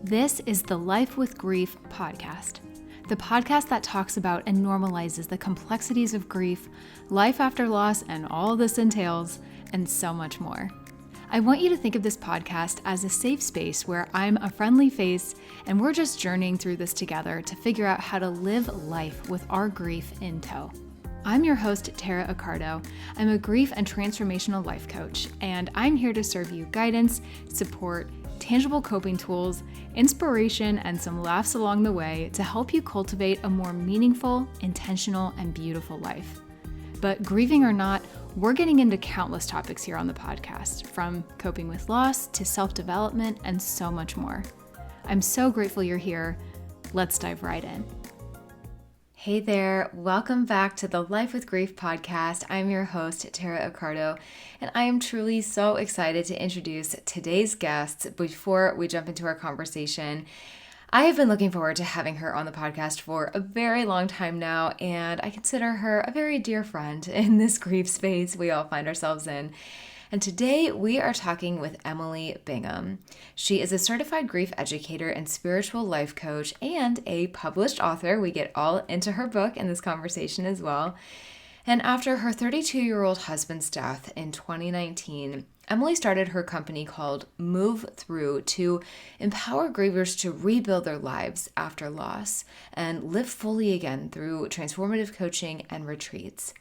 This is the Life with Grief podcast, the podcast that talks about and normalizes the complexities of grief, life after loss, and all this entails, and so much more. I want you to think of this podcast as a safe space where I'm a friendly face and we're just journeying through this together to figure out how to live life with our grief in tow. I'm your host, Tara Accardo. I'm a grief and transformational life coach, and I'm here to serve you guidance, support, tangible coping tools, inspiration, and some laughs along the way to help you cultivate a more meaningful, intentional, and beautiful life. But grieving or not, we're getting into countless topics here on the podcast, from coping with loss to self-development and so much more. I'm so grateful you're here. Let's dive right in. Hey there, welcome back to the Life with Grief podcast. I'm your host, Tara Accardo, and I am truly so excited to introduce today's guest before we jump into our conversation. I have been looking forward to having her on the podcast for a very long time now, and I consider her a very dear friend in this grief space we all find ourselves in. And today we are talking with Emily Bingham. She is a certified grief educator and spiritual life coach and a published author. We get all into her book in this conversation as well. And after her 32-year-old husband's death in 2019, Emily started her company called Move Through to empower grievers to rebuild their lives after loss and live fully again through transformative coaching and retreats.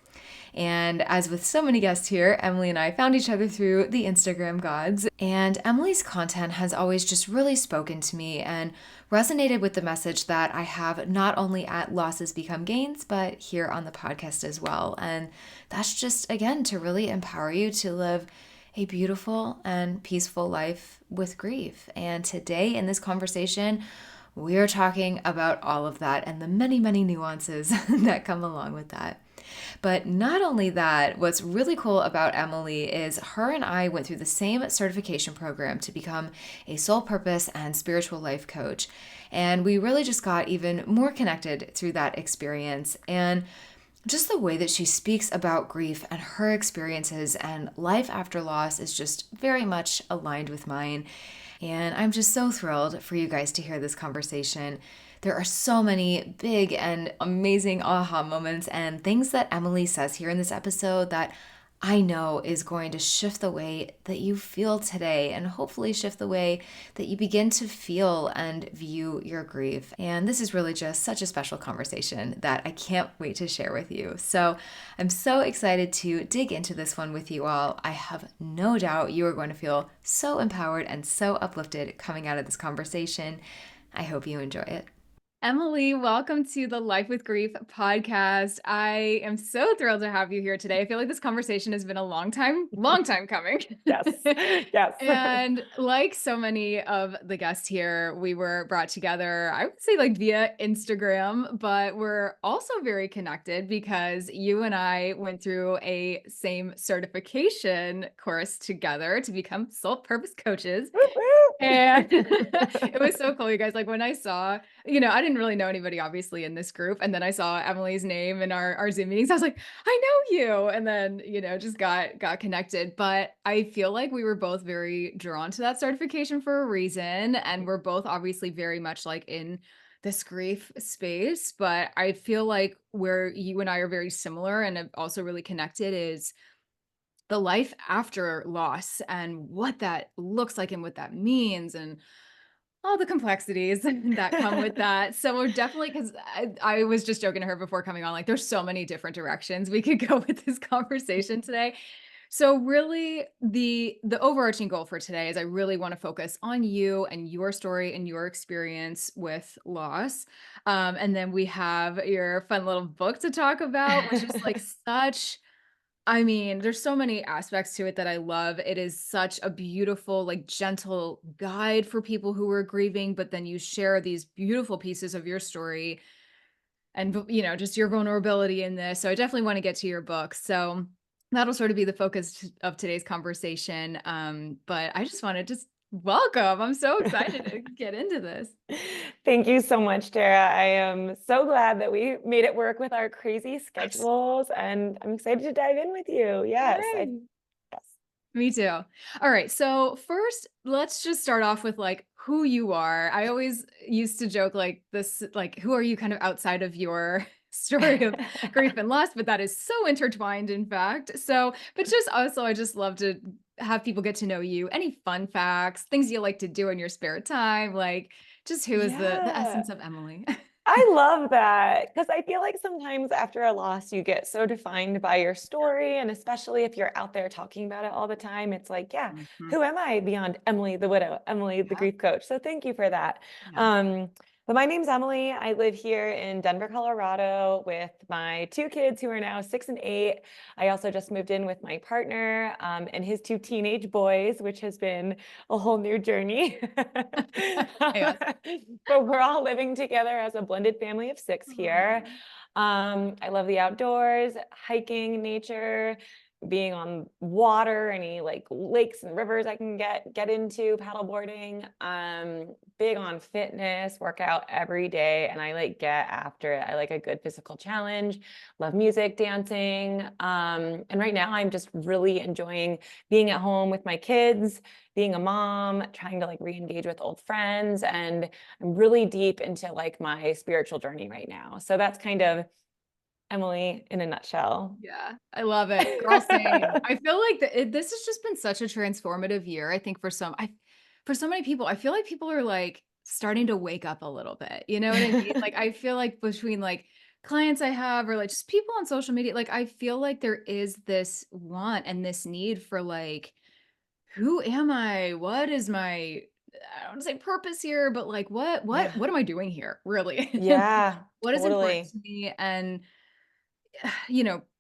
And as with so many guests here, Emily and I found each other through the Instagram gods. And Emily's content has always just really spoken to me and resonated with the message that I have not only at Losses Become Gains, but here on the podcast as well. And that's just, again, to really empower you to live a beautiful and peaceful life with grief. And today in this conversation, we are talking about all of that and the many, many nuances that come along with that. But not only that, what's really cool about Emily is her and I went through the same certification program to become a soul purpose and spiritual life coach. And we really just got even more connected through that experience. And just the way that she speaks about grief and her experiences and life after loss is just very much aligned with mine. And I'm just so thrilled for you guys to hear this conversation. There are so many big and amazing aha moments and things that Emily says here in this episode that I know is going to shift the way that you feel today and hopefully shift the way that you begin to feel and view your grief. And this is really just such a special conversation that I can't wait to share with you. So I'm so excited to dig into this one with you all. I have no doubt you are going to feel so empowered and so uplifted coming out of this conversation. I hope you enjoy it. Emily, welcome to the Life with Grief podcast. I am so thrilled to have you here today. I feel like this conversation has been a long time coming. Yes. Yes. And like so many of the guests here, we were brought together, I would say like via Instagram, but we're also very connected because you and I went through a same certification course together to become soul purpose coaches. And it was so cool, you guys. Like when I saw, I didn't really know anybody obviously in this group. And then I saw Emily's name in our Zoom meetings. I was like, I know you. And then, just got connected. But I feel like we were both very drawn to that certification for a reason. And we're both obviously very much like in this grief space. But I feel like where you and I are very similar and also really connected is the life after loss and what that looks like and what that means and all the complexities that come with that. So we're definitely, because I was just joking to her before coming on, like there's so many different directions we could go with this conversation today. So really the overarching goal for today is I really want to focus on you and your story and your experience with loss. And then we have your fun little book to talk about, which is like there's so many aspects to it that I love. It is such a beautiful, like gentle guide for people who are grieving, but then you share these beautiful pieces of your story and, just your vulnerability in this. So I definitely want to get to your book. So that'll sort of be the focus of today's conversation. But I just want to welcome. I'm so excited to get into this. Thank you so much, Tara. I am so glad that we made it work with our crazy schedules, and I'm excited to dive in with you. Yes. Me too. All right. So first, let's just start off with like, who you are. I always used to joke like this, like, who are you kind of outside of your story of grief and loss, but that is so intertwined, in fact. So, but just also, I just love to have people get to know you. Any fun facts, things you like to do in your spare time, like just who is the Yeah. essence of Emily? I love that because I feel like sometimes after a loss, you get so defined by your story. And especially if you're out there talking about it all the time, it's like, yeah, Mhm. who am I beyond Emily, the widow, Emily, the Yeah, grief coach? So thank you for that. yeah. Um, but my name's Emily. I live here in Denver, Colorado with my two kids who are now 6 and 8. I also just moved in with my partner and his two teenage boys, which has been a whole new journey. Chaos. But we're all living together as a blended family of 6 here. Aw. I love the outdoors, hiking, nature, being on water, any like lakes and rivers I can get into, paddleboarding. Big on fitness, workout every day, and I like get after it. I like a good physical challenge, love music, dancing. And right now I'm just really enjoying being at home with my kids, being a mom, trying to like re-engage with old friends, and I'm really deep into like my spiritual journey right now. So that's kind of Emily in a nutshell. Yeah, I love it. Girl, same. I feel like this has just been such a transformative year. I think for so many people, I feel like people are like starting to wake up a little bit. You know what I mean? Like I feel like between like clients I have or like just people on social media, like I feel like there is this want and this need for like, who am I? What is my I don't want to say purpose here, but like Yeah. what am I doing here, really? Yeah, What is important totally. to me? And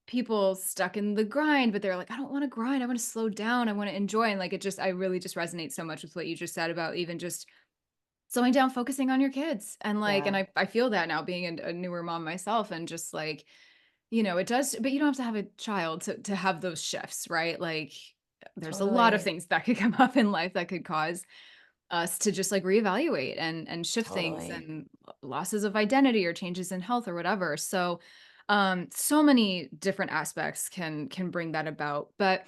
people stuck in the grind, but they're like, I don't want to grind. I want to slow down. I want to enjoy. And like, I really just resonate so much with what you just said about even just slowing down, focusing on your kids. And like, and Yeah, I feel that now being a newer mom myself and just like, it does, but you don't have to have a child to have those shifts, right? Like, there's a lot of totally. things that could come up in life that could cause us to just like reevaluate and shift things Totally. and losses of identity or changes in health or whatever. So so many different aspects can bring that about. But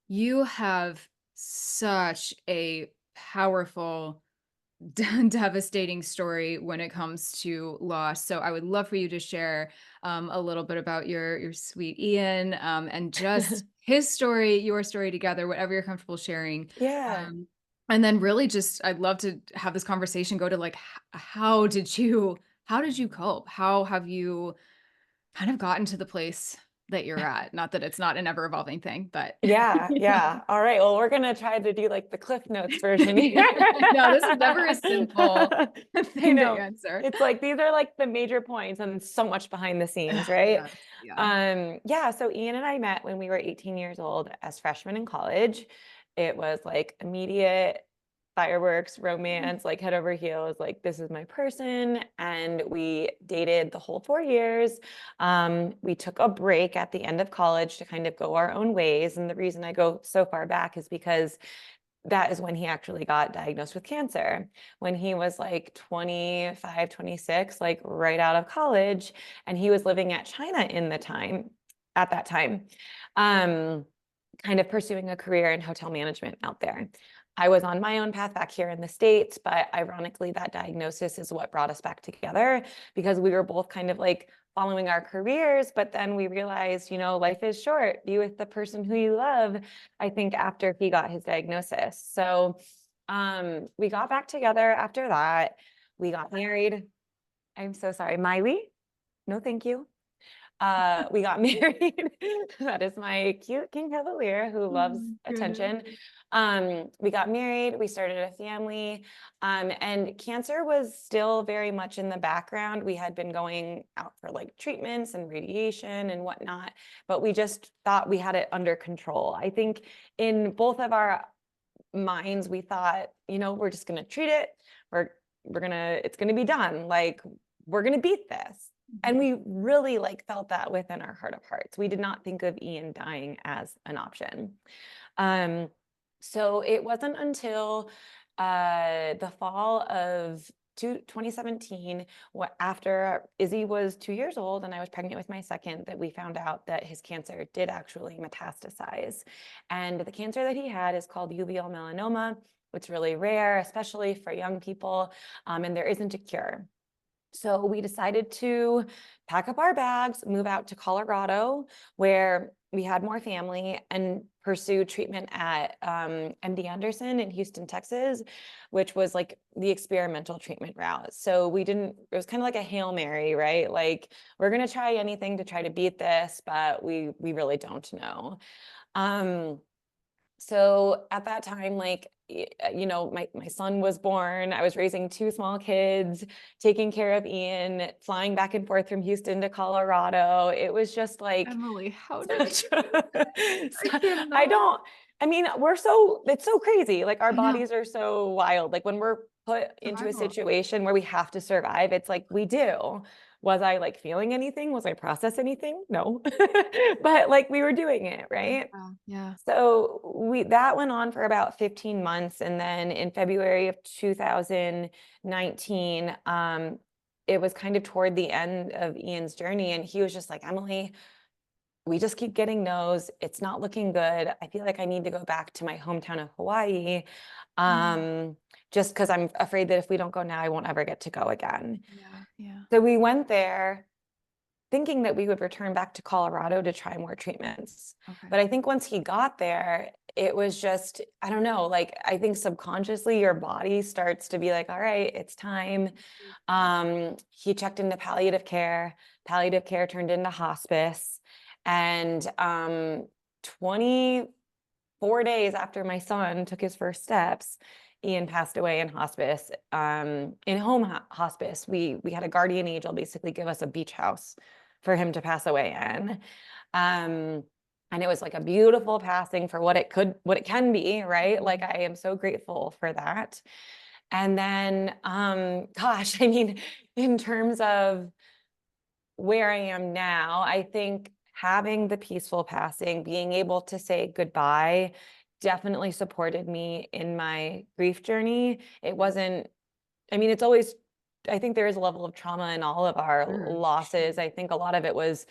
you have such a powerful devastating story when it comes to loss. So I would love for you to share a little bit about your sweet Ian and just his story, your story together, whatever you're comfortable sharing. Yeah. Um, and then really just I'd love to have this conversation go to like how did you cope? How have you kind of gotten to the place that you're at? Not that it's not an ever evolving thing, but Yeah, yeah. All right. Well, we're gonna try to do like the Cliff Notes version here. No, this is never a simple I thing to know. answer. It's like these are like the major points and so much behind the scenes, right? Yes, yeah. Yeah, so Ian and I met when we were 18 years old as freshmen in college. It was like immediate fireworks, romance, like head over heels, like this is my person. And we dated the whole 4 years. We took a break at the end of college to kind of go our own ways. And the reason I go so far back is because that is when he actually got diagnosed with cancer, when he was like 25, 26, like right out of college. And he was living at China at that time, um, kind of pursuing a career in hotel management out there. I was on my own path back here in the States, but ironically, that diagnosis is what brought us back together because we were both kind of like following our careers, but then we realized, life is short. Be with the person who you love, I think, after he got his diagnosis. So we got back together after that. We got married. I'm so sorry, Miley. No, thank you. We got married. That is my cute King Cavalier who Oh loves my goodness. attention. We got married, we started a family, and cancer was still very much in the background. We had been going out for like treatments and radiation and whatnot, but we just thought we had it under control. I think in both of our minds, we thought, we're just gonna treat it. It's gonna be done. Like, we're gonna beat this. And we really like felt that within our heart of hearts. We did not think of Ian dying as an option. So it wasn't until the fall of 2017, after Izzy was 2 years old and I was pregnant with my second, that we found out that his cancer did actually metastasize. And the cancer that he had is called uveal melanoma. It It's really rare, especially for young people, and there isn't a cure. So we decided to pack up our bags, move out to Colorado, where we had more family, and pursue treatment at MD Anderson in Houston, Texas, which was like the experimental treatment route. So it was kind of like a Hail Mary, right? Like, we're going to try anything to try to beat this, but we really don't know. So at that time, like, my son was born. I was raising two small kids, taking care of Ian, flying back and forth from Houston to Colorado. It was just like, Emily, how did such you? I cannot. it's so crazy. Like, our I know. bodies are so wild. Like, when we're put into a Survival. situation where we have to survive, it's like we do. Was I like feeling anything? Was I process anything? No. But like, we were doing it, right? Yeah. Yeah. So that went on for about 15 months. And then in February of 2019, it was kind of toward the end of Ian's journey. And he was just like, Emily, we just keep getting no's. It's not looking good. I feel like I need to go back to my hometown of Hawaii. Just because I'm afraid that if we don't go now, I won't ever get to go again. Yeah. Yeah. So we went there thinking that we would return back to Colorado to try more treatments. Okay. But I think once he got there, it was just, I don't know, like, I think subconsciously your body starts to be like, all right, it's time. He checked into palliative care. Palliative care turned into hospice. And 24 days after my son took his first steps, Ian passed away in hospice, in home hospice. We had a guardian angel basically give us a beach house for him to pass away in. And it was like a beautiful passing for what it can be, right? Like, I am so grateful for that. And then, gosh, I mean, in terms of where I am now, I think having the peaceful passing, being able to say goodbye, definitely supported me in my grief journey. It wasn't, I mean, it's always, I think there is a level of trauma in all of our losses. I think a lot of it was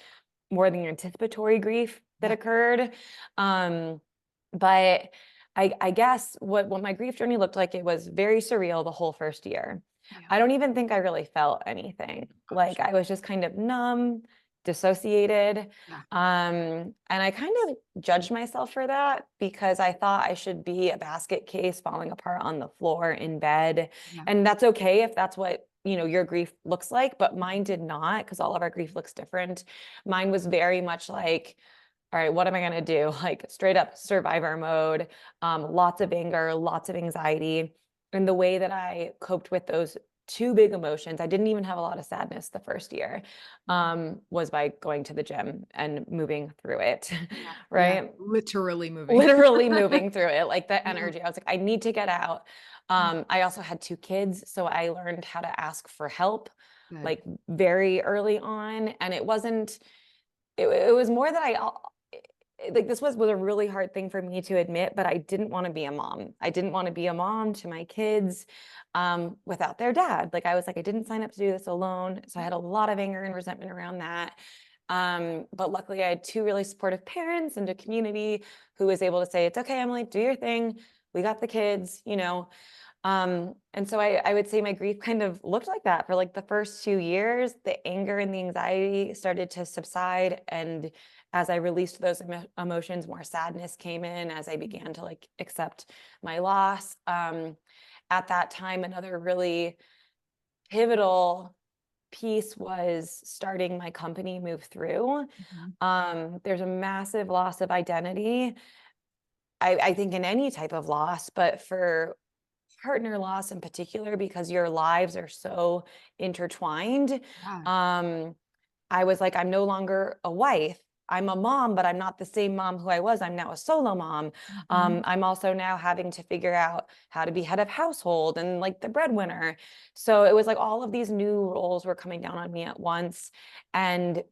more the anticipatory grief that occurred. But I guess what my grief journey looked like, it was very surreal the whole first year. Yeah. I don't even think I really felt anything. Like, I was just kind of numb, dissociated. Yeah. And I kind of judged myself for that, because I thought I should be a basket case falling apart on the floor in bed. Yeah. And that's okay if that's what, your grief looks like, but mine did not, because all of our grief looks different. Mine was very much like, all right, what am I going to do? Like, straight up survivor mode, lots of anger, lots of anxiety. And the way that I coped with those two big emotions, I didn't even have a lot of sadness the first year, was by going to the gym and moving through it, right? Yeah. Literally moving. Literally moving through it, like the energy. I was like, I need to get out. I also had two kids, so I learned how to ask for help, like, very early on. And it wasn't, it was more that like, this was a really hard thing for me to admit, but I didn't want to be a mom. I didn't want to be a mom to my kids without their dad. Like, I was like, I didn't sign up to do this alone. So I had a lot of anger and resentment around that. But luckily I had two really supportive parents and a community who was able to say, it's okay, Emily, do your thing. We got the kids, and so I would say my grief kind of looked like that for like the first 2 years. The anger and the anxiety started to subside. And as I released those emotions, more sadness came in as I began to like accept my loss. At that time, another really pivotal piece was starting my company, Move Through. There's a massive loss of identity. I think in any type of loss, but for partner loss in particular, because your lives are so intertwined. I was like, I'm no longer a wife. I'm a mom, but I'm not the same mom who I was. I'm now a solo mom. I'm also now having to figure out how to be head of household and like the breadwinner. So it was like all of these new roles were coming down on me at once. And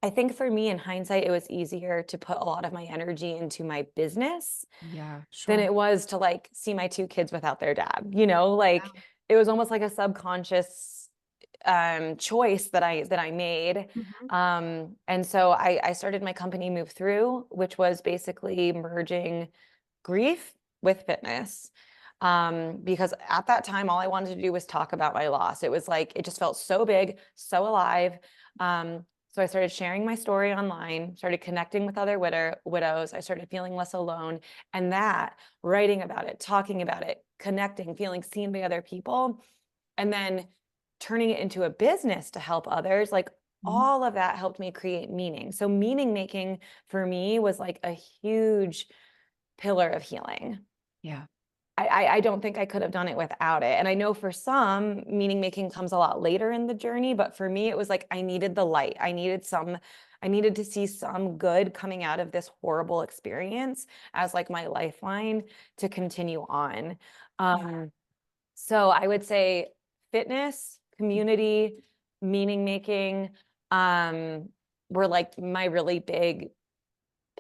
I think for me, in hindsight, it was easier to put a lot of my energy into my business than it was to like see my two kids without their dad, like it was almost like a subconscious choice that I made. And so I started my company, Move Through, which was basically merging grief with fitness. Because at that time, all I wanted to do was talk about my loss. It was like, it just felt so big, so alive. So I started sharing my story online, started connecting with other widows. I started feeling less alone. And that, writing about it, talking about it, connecting, feeling seen by other people, and then turning it into a business to help others, like all of that helped me create meaning. So meaning making for me was like a huge pillar of healing. Yeah. I don't think I could have done it without it. And I know for some, meaning making comes a lot later in the journey, but for me, it was like I needed the light. I needed to see some good coming out of this horrible experience as like my lifeline to continue on. So I would say fitness, community, meaning making, were like my really big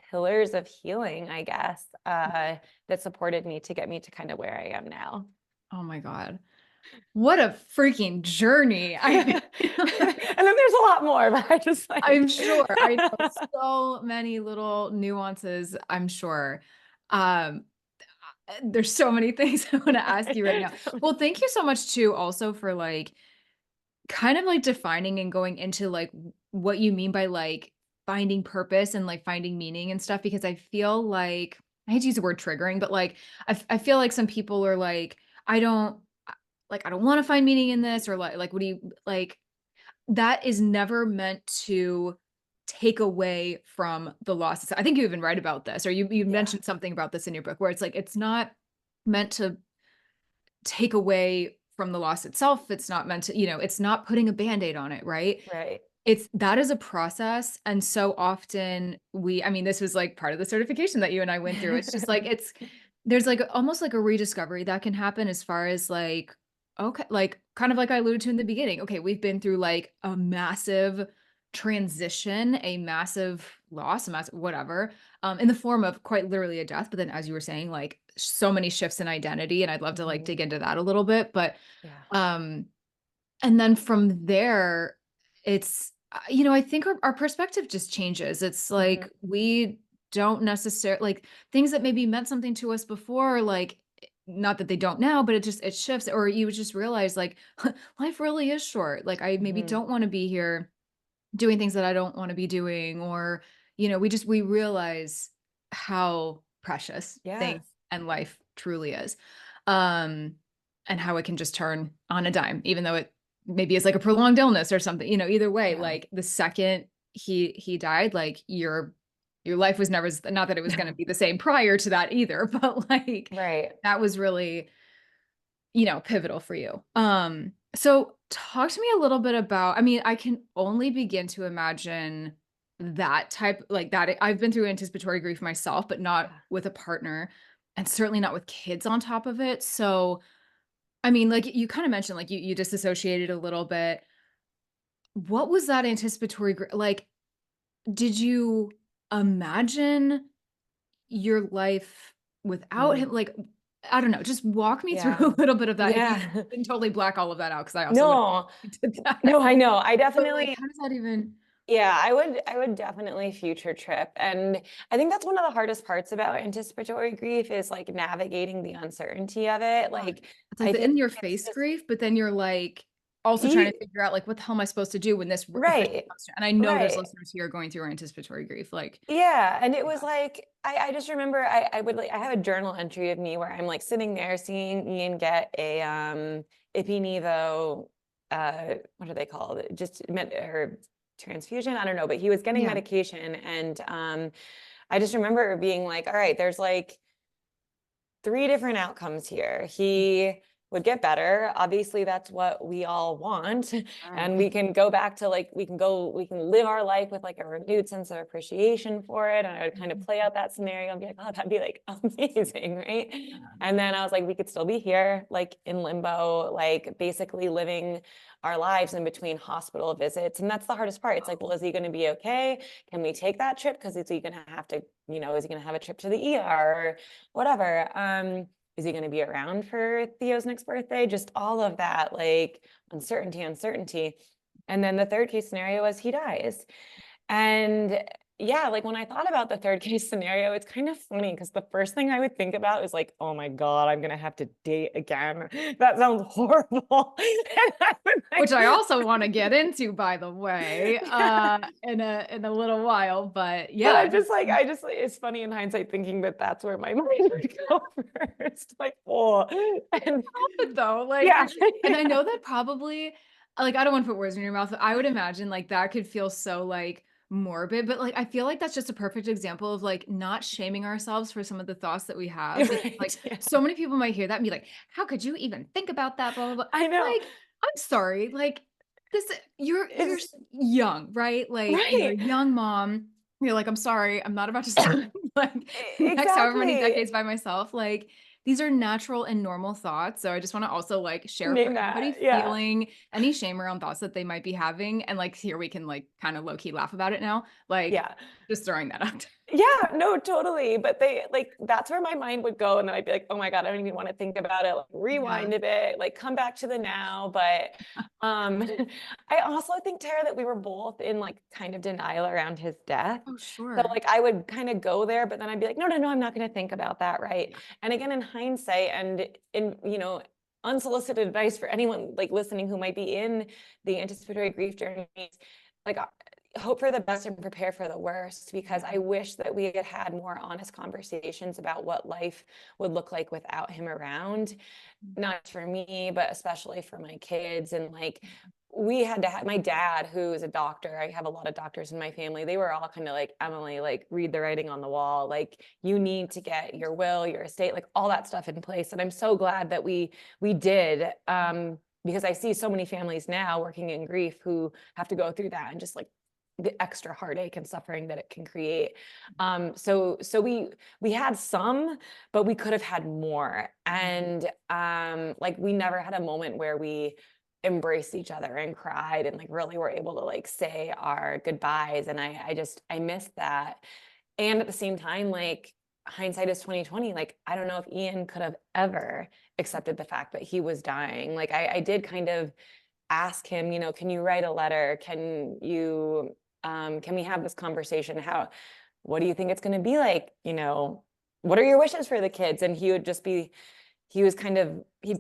pillars of healing, I guess, that supported me to get me to kind of where I am now. Oh my God. What a freaking journey. And then there's a lot more, but I just like I'm sure. I know so many little nuances, I'm sure. Um, there's so many things I want to ask you right now. Well, thank you so much too, also for like kind of like defining and going into like what you mean by like finding purpose and like finding meaning and stuff, because I feel like I hate to use the word triggering, but like I feel like some people are like, I don't I don't want to find meaning in this, or like what do you like, that is never meant to take away from the losses. I think you even write about this, or you Yeah. mentioned something about this in your book, where it's like it's not meant to take away from the loss itself. It's not meant to, it's not putting a band-aid on it, right? Right. It's that is a process. And so often I mean, this was like part of the certification that you and I went through. It's just like there's like almost like a rediscovery that can happen as far as like, okay, like kind of like I alluded to in the beginning. Okay, we've been through like a massive transition, a massive loss, a massive whatever, in the form of quite literally a death. But then, as you were saying, like so many shifts in identity, and I'd love to like Mhm. dig into that a little bit. But Yeah. um, and then from there, it's I think our perspective just changes. It's Mhm. like we don't necessarily like things that maybe meant something to us before, like not that they don't now, but it shifts, or you just realize like life really is short. Like I maybe Mhm. don't want to be here doing things that I don't want to be doing, or we realize how precious things Yes. and life truly is. Um and how it can just turn on a dime, even though it maybe is like a prolonged illness or something, either way, Yeah. like the second he died, like your life was never, not that it was going to be the same prior to that either, but like Right. that was really pivotal for you. So talk to me a little bit about, I mean, I can only begin to imagine that type, like that. I've been through anticipatory grief myself, but not Yeah. with a partner, and certainly not with kids on top of it. So, I mean, like you kind of mentioned, like you disassociated a little bit. What was that anticipatory like? Did you imagine your life without Mm. him? Like, I don't know, just walk me through Yeah. a little bit of that if you Yeah. can totally black all of that out, because I also would No. did that. No, I know. I But, like, definitely, how does that even yeah, I would definitely future trip. And I think that's one of the hardest parts about anticipatory grief is like navigating the uncertainty of it. yeah. Like It's like I the think in your it's face just grief, but then you're, like, also trying to he figure out, like, what the hell am I supposed to do when this officially right. comes to, and I know there's Right. listeners here going through anticipatory grief, like Yeah, and it was yeah. like I just remember I would like I have a journal entry of me where I'm like sitting there seeing Ian get a Ipi Nevo what are they called? Just med or transfusion, I don't know, but he was getting Yeah. medication, and I just remember being like, all right, there's like three different outcomes here. He would get better. Obviously, that's what we all want. Right. And we can go back to like, we can live our life with like a renewed sense of appreciation for it. And I would kind of play out that scenario and be like, oh, that'd be like amazing, right? And then I was like, we could still be here, like in limbo, like basically living our lives in between hospital visits. And that's the hardest part. It's like, well, is he going to be okay? Can we take that trip? Because is he going to have to, is he going to have a trip to the ER or whatever? Is he going to be around for Theo's next birthday? Just all of that, like uncertainty. And then the third case scenario was he dies. And yeah, like when I thought about the third case scenario, it's kind of funny because the first thing I would think about is like, oh my God, I'm gonna have to date again. That sounds horrible. And I would Which like, I also want to get into, by the way, yeah. in a little while. But But yeah, I just, it's funny in hindsight thinking that that's where my mind would go first. Like, oh, and it though, like, yeah, and I yeah, know that probably, like, I don't want to put words in your mouth, but I would imagine like that could feel so like morbid, but like I feel like that's just a perfect example of like not shaming ourselves for some of the thoughts that we have. Because like right. Yeah, so many people might hear that and be like, how could you even think about that? Blah blah blah. I know. Like, I'm sorry, like this It's young, right? Like you're a right. young mom. You're like, I'm sorry, I'm not about to spend like next however many Exactly. decades by myself. Like these are natural and normal thoughts. So I just want to also like share for Name anybody that. Yeah. feeling any shame around thoughts that they might be having. And like here we can like kind of low key laugh about it now. Like Yeah. just throwing that out. Yeah, no, totally. But they like that's where my mind would go. And then I'd be like, oh my God, I don't even want to think about it. Like Yeah. rewind a bit, like come back to the now. But um I also think, Tara, that we were both in like kind of denial around his death. Oh, So sure. like I would kind of go there, but then I'd be like, no, no, no, I'm not going to think about that. Right. Yeah. And again, in hindsight and in, unsolicited advice for anyone like listening who might be in the anticipatory grief journeys, like hope for the best and prepare for the worst, because I Yeah. wish that we had had more honest conversations about what life would look like without him around, not for me, but especially for my kids. And like, we had to have my dad, who is a doctor. I have a lot of doctors in my family. They were all kind of like, Emily, like, read the writing on the wall. Like, you need to get your will, your estate, like all that stuff in place. And I'm so glad that we did. Because I see so many families now working in grief who have to go through that and just like the extra heartache and suffering that it can create. So we had some, but we could have had more. And like we never had a moment where we embraced each other and cried and like really were able to like say our goodbyes. And I missed that. And at the same time, like hindsight is 2020. Like I don't know if Ian could have ever accepted the fact that he was dying. Like I did kind of ask him, can you write a letter? Can we have this conversation? What do you think it's going to be like? What are your wishes for the kids? And he'd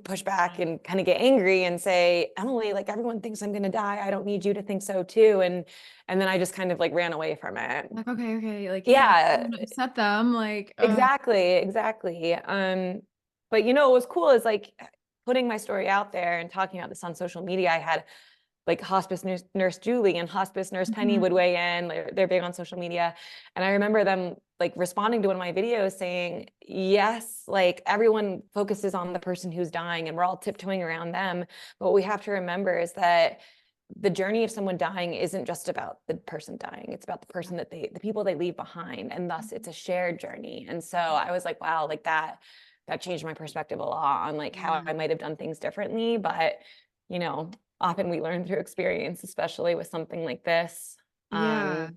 push back and kind of get angry and say, Emily, like everyone thinks I'm going to die. I don't need you to think so too. And then I just kind of like ran away from it. Like, okay. Like, yeah, I Yeah, don't wanna upset them. Like, exactly. But what was cool is like putting my story out there and talking about this on social media. I had like hospice nurse Julie and hospice nurse Penny mhm, would weigh in. They're big on social media. And I remember them like responding to one of my videos saying, yes, like everyone focuses on the person who's dying and we're all tiptoeing around them. But what we have to remember is that the journey of someone dying isn't just about the person dying. It's about the person the people they leave behind. And thus it's a shared journey. And so I was like, wow, like that changed my perspective a lot on like how yeah. I might have done things differently. But, often we learn through experience, especially with something like this. Yeah.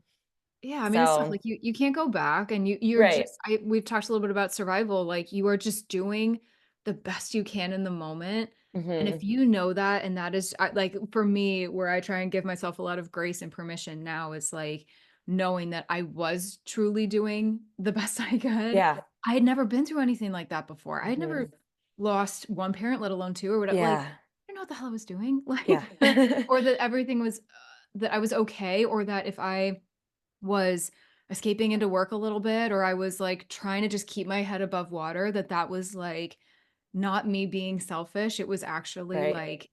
Yeah, I mean, it's tough, So like, you can't go back, and you're right. just we've talked a little bit about survival, like, you are just doing the best you can in the moment, and if Hmm. you know that, and that is like, for me, where I try and give myself a lot of grace and permission now is, like, knowing that I was truly doing the best I could. Yeah. I had never been through anything like that before. I had never Hmm. lost one parent, let alone 2 or whatever. Like, Yeah. I didn't know what the hell I was doing, Yeah. like, or that everything was that I was okay, or that if I was escaping into work a little bit, or I was, like, trying to just keep my head above water, that was, like, not me being selfish. It was actually, Right. like,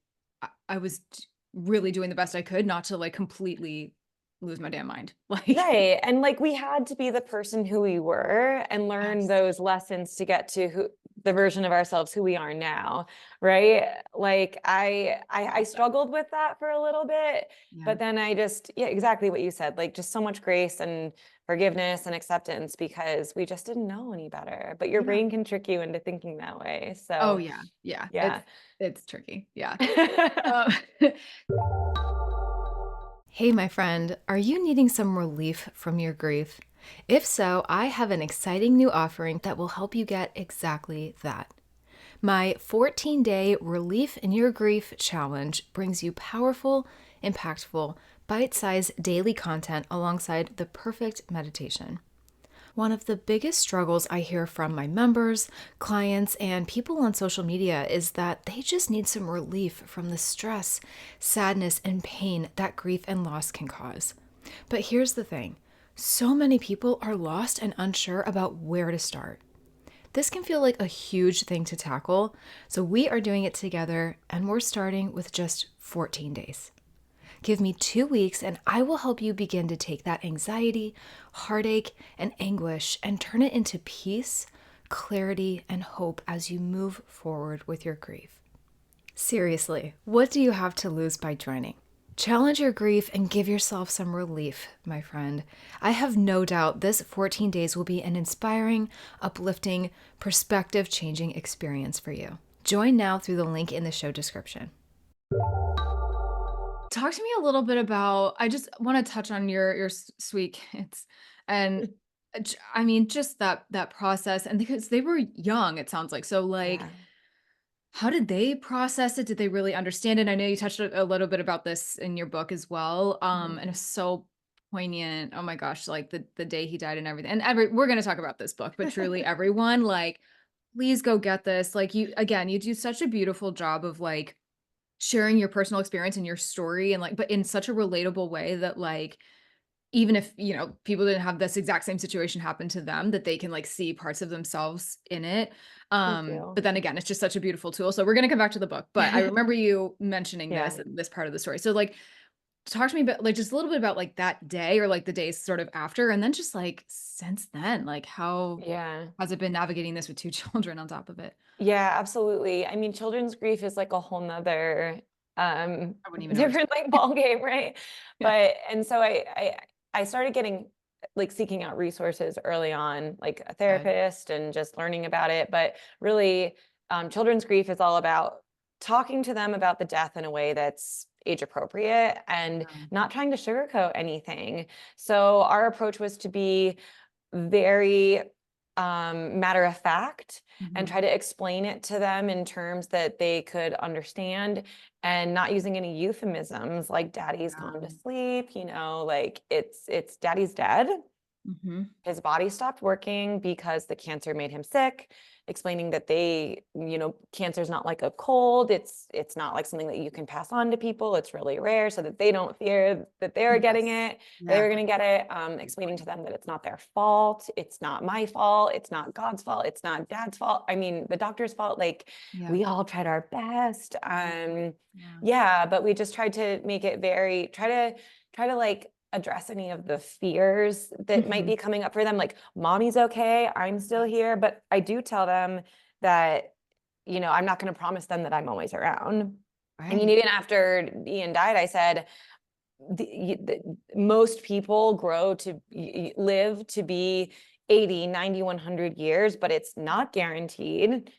I was t really doing the best I could not to, like, completely lose my damn mind. Like, Right. And like we had to be the person who we were and learn yes. those lessons to get to the version of ourselves who we are now. Right. Like I struggled with that for a little bit, Yeah. but then yeah, exactly what you said, like just so much grace and forgiveness and acceptance because we just didn't know any better. But your Yeah. brain can trick you into thinking that way. Oh, So yeah. Yeah. yeah. It's tricky. Yeah. Uh Hey, my friend, are you needing some relief from your grief? If so, I have an exciting new offering that will help you get exactly that. My 14-day Relief in Your Grief challenge brings you powerful, impactful, bite-sized daily content alongside the perfect meditation. One of the biggest struggles I hear from my members, clients, and people on social media is that they just need some relief from the stress, sadness, and pain that grief and loss can cause. But here's the thing, so many people are lost and unsure about where to start. This can feel like a huge thing to tackle, so we are doing it together, and we're starting with just 14 days. Give me 2 weeks and I will help you begin to take that anxiety, heartache, and anguish and turn it into peace, clarity, and hope as you move forward with your grief. Seriously, what do you have to lose by joining? Challenge your grief and give yourself some relief, my friend. I have no doubt this 14 days will be an inspiring, uplifting, perspective-changing experience for you. Join now through the link in the show description. Talk to me a little bit about, I just want to touch on your sweet kids and I mean, just that process, and because they were young, it sounds like. So like, Yeah. how did they process it? Did they really understand it? I know you touched a little bit about this in your book as well. And it's so poignant. Oh my gosh, like the day he died and everything. And we're gonna talk about this book, but truly everyone, like, please go get this. Like you do such a beautiful job of like sharing your personal experience and your story and like, but in such a relatable way that like, even if, people didn't have this exact same situation happen to them, that they can like see parts of themselves in it. Thank you. But then again, it's just such a beautiful tool. So we're going to come back to the book, but I remember you mentioning Yeah. this part of the story. So like, talk to me about like just a little bit about like that day or like the days sort of after, and then just like since then, like how Yeah. has it been navigating this with 2 children on top of it? Yeah, absolutely. I mean, children's grief is like a whole nother I wouldn't even know. different like ball game, right? Yeah. But and so I started getting like seeking out resources early on, like a Good. therapist and just learning about it. But really, children's grief is all about talking to them about the death in a way that's age appropriate and not trying to sugarcoat anything. So our approach was to be very matter of fact and Mhm. try to explain it to them in terms that they could understand, and not using any euphemisms like daddy's gone to sleep, like it's daddy's dead. Mhm. His body stopped working because the cancer made him sick, explaining that cancer is not like a cold. It's not like something that you can pass on to people. It's really rare, so that they don't fear that they're getting Yes. it. Yeah. They're going to get it. Explaining to them that it's not their fault. It's not my fault. It's not God's fault. It's not dad's fault. I mean, the doctor's fault. Like, Yeah. we all tried our best. Yeah. Yeah, but we just tried to make it try to like address any of the fears that might Mhm. be coming up for them. Like, mommy's okay, I'm still here. But I do tell them that, I'm not going to promise them that I'm always around. I mean, Right. even after Ian died, I said, most people grow to live to be 80, 90, 100 years, but it's not guaranteed.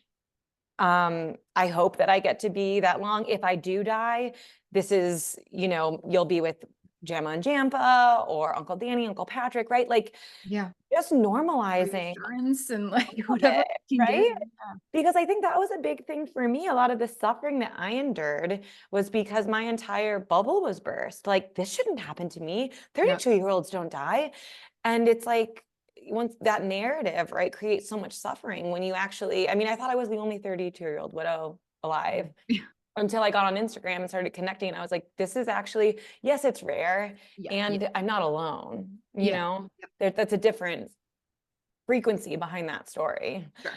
I hope that I get to be that long. If I do die, this is, you'll be with Gemma and Jampa or Uncle Danny, Uncle Patrick, right? Like, Yeah. just normalizing Reassurance and like all of whatever it, we can give. right? Yeah. Because I think that was a big thing for me. A lot of the suffering that I endured was because my entire bubble was burst. Like, this shouldn't happen to me. Yeah. 32-year-olds don't die. And it's like, once that narrative, right, creates so much suffering when you actually, I mean, I thought I was the only 32-year-old widow alive Yeah. until I got on Instagram and started connecting. I was like, this is actually, yes, it's rare, Yeah. Yeah. and I'm not alone, Yeah. Yep. that's a different frequency behind that story. Sure.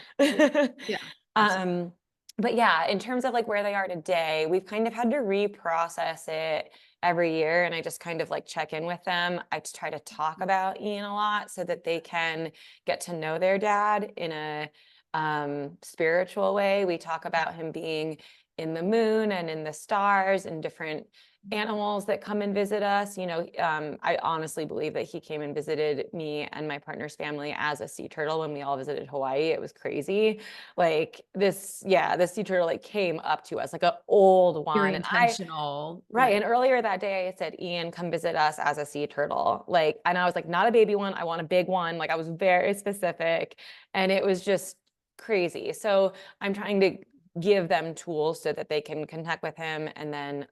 Yeah. Absolutely. um, but yeah, in terms of like where they are today, we've kind of had to reprocess it every year. And I just kind of like check in with them. I just try to talk about Ian a lot so that they can get to know their dad in a spiritual way. We talk about him being in the moon and in the stars and different animals that come and visit us. I honestly believe that he came and visited me and my partner's family as a sea turtle when we all visited Hawaii. It was crazy. Like, this sea turtle like came up to us, like an old Very one. intentional. Right. Like, And earlier that day I said, Ian, come visit us as a sea turtle. Like, and I was like, not a baby one. I want a big one. Like, I was very specific, and it was just crazy. So I'm trying to give them tools so that they can connect with him. And then,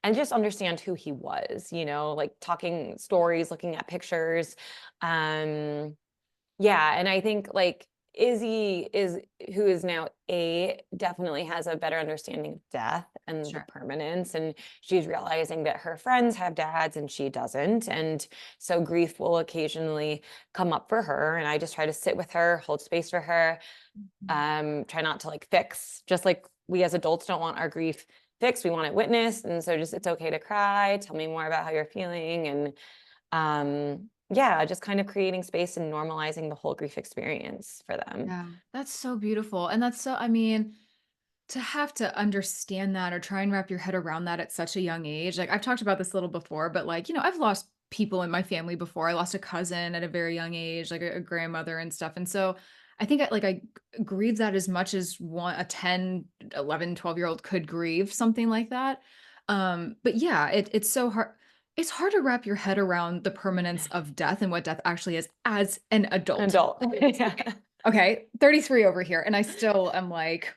and just understand who he was, like talking stories, looking at pictures. Um, yeah, and I think like Izzy who is now 8, definitely has a better understanding of death and the Sure. permanence, and she's realizing that her friends have dads and she doesn't, and so grief will occasionally come up for her, and I just try to sit with her, hold space for her, Mhm. try not to like fix, just like we as adults don't want our grief fixed, we want it witnessed, and so just it's okay to cry, tell me more about how you're feeling, and yeah, just kind of creating space and normalizing the whole grief experience for them. Yeah, that's so beautiful. And that's so, I mean, to have to understand that or try and wrap your head around that at such a young age. Like I've talked about this a little before, but like, I've lost people in my family before. I lost a cousin at a very young age, like a grandmother and stuff. And so I think I grieve that as much as a 10, 11, 12-year-old could grieve something like that. But yeah, it's so hard. It's hard to wrap your head around the permanence of death and what death actually is as an An adult. adult. Yeah. Okay, 33 over here. And I still am like,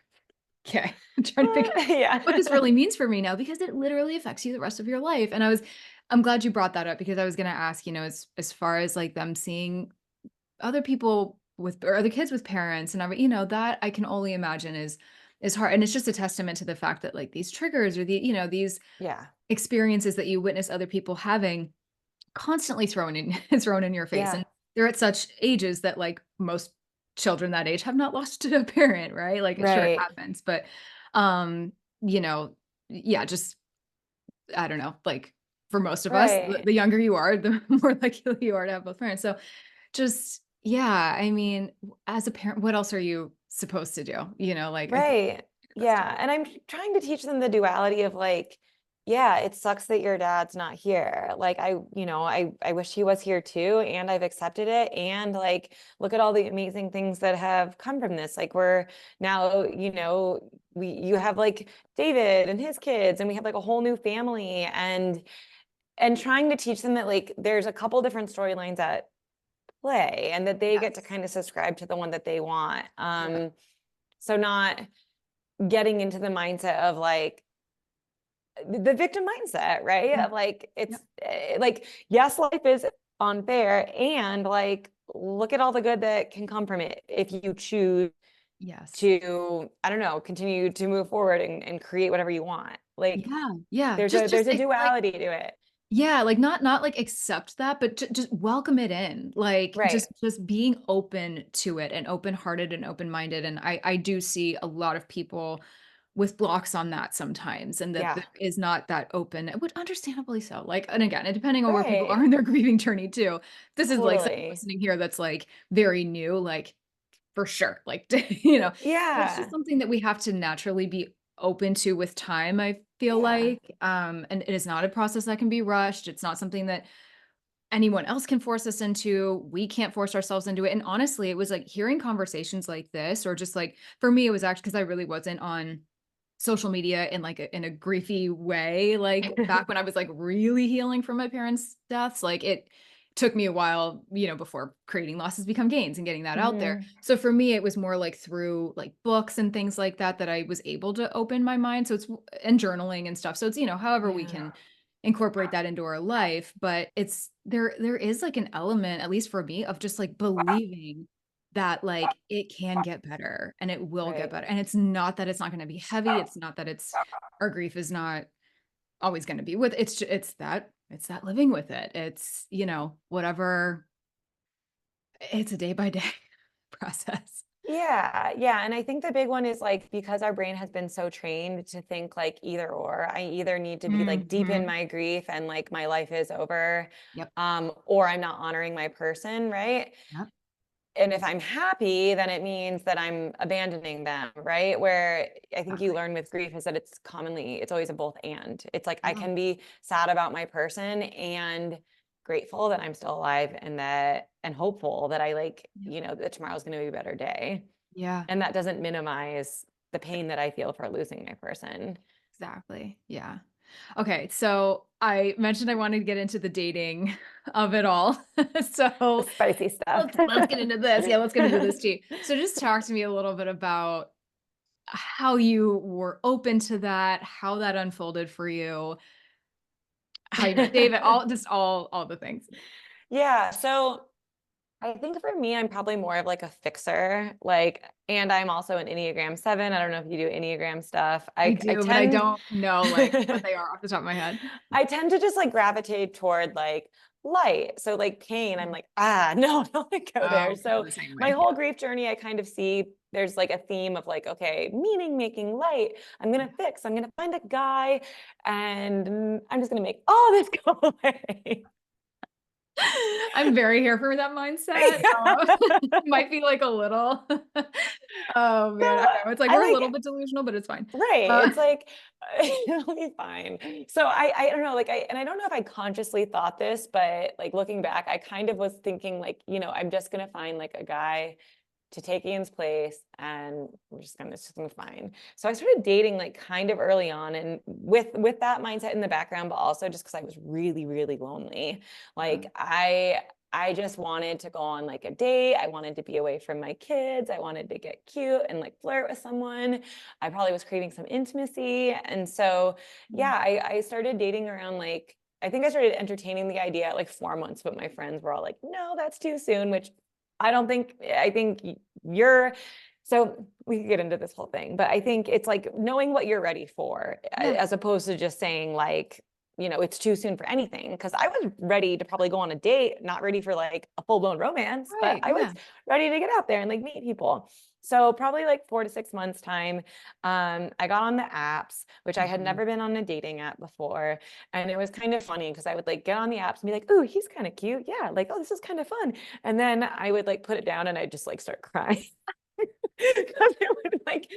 okay, I'm trying to figure out what this Yeah. really means for me now because it literally affects you the rest of your life. And I'm glad you brought that up because I was gonna ask, as far as like them seeing other people with or the kids with parents and that I can only imagine is hard. And it's just a testament to the fact that like these triggers or these Yeah. experiences that you witness other people having constantly thrown in thrown in your face. Yeah. And they're at such ages that like most children that age have not lost a parent, right? Like sure it Right. happens, but um, you know, yeah, just I don't know, like for most of us, the Right. younger you are, the more likely you are to have both parents. So just yeah, I mean, as a parent, what else are you supposed to do? Like I think Right. that's tough. Yeah, and I'm trying to teach them the duality of like, yeah, it sucks that your dad's not here. Like I wish he was here too, and I've accepted it. And like, look at all the amazing things that have come from this. Like we're now, you have like David and his kids, and we have like a whole new family, and trying to teach them that like there's a couple different storylines at play, and that they get to Yes. kind of subscribe to the one that they want. Yeah. So not getting into the mindset of like the victim mindset, right? Yeah. Of like it's Yep. like yes, life is unfair, and like look at all the good that can come from it if you choose Yes. to, I don't know, continue to move forward and create whatever you want. Like Yeah. Yeah. there's a Just there's a like duality to it. yeah, like, not, like, accept that, but just welcome it in, like, Right. just being open to it and open-hearted and open-minded, and I do see a lot of people with blocks on that sometimes, and that Yeah. there is not that open which understandably so, like and again, and depending on where people are Right. in their grieving journey too. This is, like, someone Totally. listening here that's, like, very new, like, for sure, like, it's just Yeah. something that we have to naturally be open to with time, I feel Yeah. like, and it is not a process that can be rushed, it's not something that anyone else can force us into, we can't force ourselves into it, and honestly, it was, like, hearing conversations like this or just, like for me, it was actually because I really wasn't on social media in, like, in a griefy way, like, back when I was, like, really healing from my parents' deaths, like, it took me a while, before creating losses become gains and getting that out there. Mhm. So for me, it was more, like, through, like, books and things like that, that I was able to open my mind, so it's and journaling and stuff, so it's, however we Yeah. can incorporate that into our life, but it's there is, like, an element, at least for me, of just, like, believing that, like, it can get better and it will get Right. better, and it's not that it's not gonna be heavy, it's not that it's our grief is not always gonna be with it's that living with it. It's, whatever it's a day by day process. Yeah, yeah, and I think the big one is, like, because our brain has been so trained to think, like, either or, I either need to be, like, deep in Mhm. my grief and, like, my life is over, Yep, or I'm not honoring my person, right? yep, And if I'm happy, then it means that I'm abandoning them, right? Where I think you exactly. learn with grief is that it's always a both and. It's like I Yeah, can be sad about my person and grateful that I'm still alive, and hopeful that I like, yep, that tomorrow's gonna be a better day. yeah. And that doesn't minimize the pain that I feel for losing my person. Exactly. Yeah. Okay. So I mentioned I wanted to get into the dating of it all. The So spicy stuff. let's get into this. Yeah, let's get into this too. So just talk to me a little bit about how you were open to that, how that unfolded for you, how you met David, all the things. Yeah. So I think for me, I'm probably more of like a fixer, like, and I'm also an Enneagram 7. I don't know if you do Enneagram stuff. I I do, but I tend don't know like what they are off the top of my head. I tend to just like gravitate toward like light. So like pain, I'm like, no, don't go there. Oh, So the same my way. whole grief journey, I kind of see there's like a theme of like, okay, meaning making light. I'm gonna fix, I'm gonna find a guy and I'm just gonna make all this go away. I'm very here for that mindset. Might be like a little. Oh So man, I know it's like I we're a like little bit delusional, but it's fine. right. Uh, It's like it'll be fine. So I don't know, like I don't know if I consciously thought this, but like looking back, I kind of was thinking like, I'm just gonna find like a guy to take Ian's place and it's just gonna be fine. So I started dating like kind of early on and with that mindset in the background, but also just because I was really, really lonely. Like I just wanted to go on like a date. I wanted to be away from my kids. I wanted to get cute and like flirt with someone. I probably was craving some intimacy. And so yeah, I started dating around like I think I started entertaining the idea at like 4 months, but my friends were all like, no, that's too soon, which I think you're, so we could get into this whole thing, but I think it's like knowing what you're ready for, yeah, as opposed to just saying like, it's too soon for anything. Cause I was ready to probably go on a date, not ready for like a full blown romance, but right. I was Yeah. ready to get out there and like meet people. So probably like 4 to 6 months time, I got on the apps, which I had Mhm. never been on a dating app before. And it was kind of funny because I would like get on the apps and be like, "Ooh, he's kind of cute. Yeah, like, oh, this is kind of fun." And then I would like put it down and I'd just like start crying. Because it would like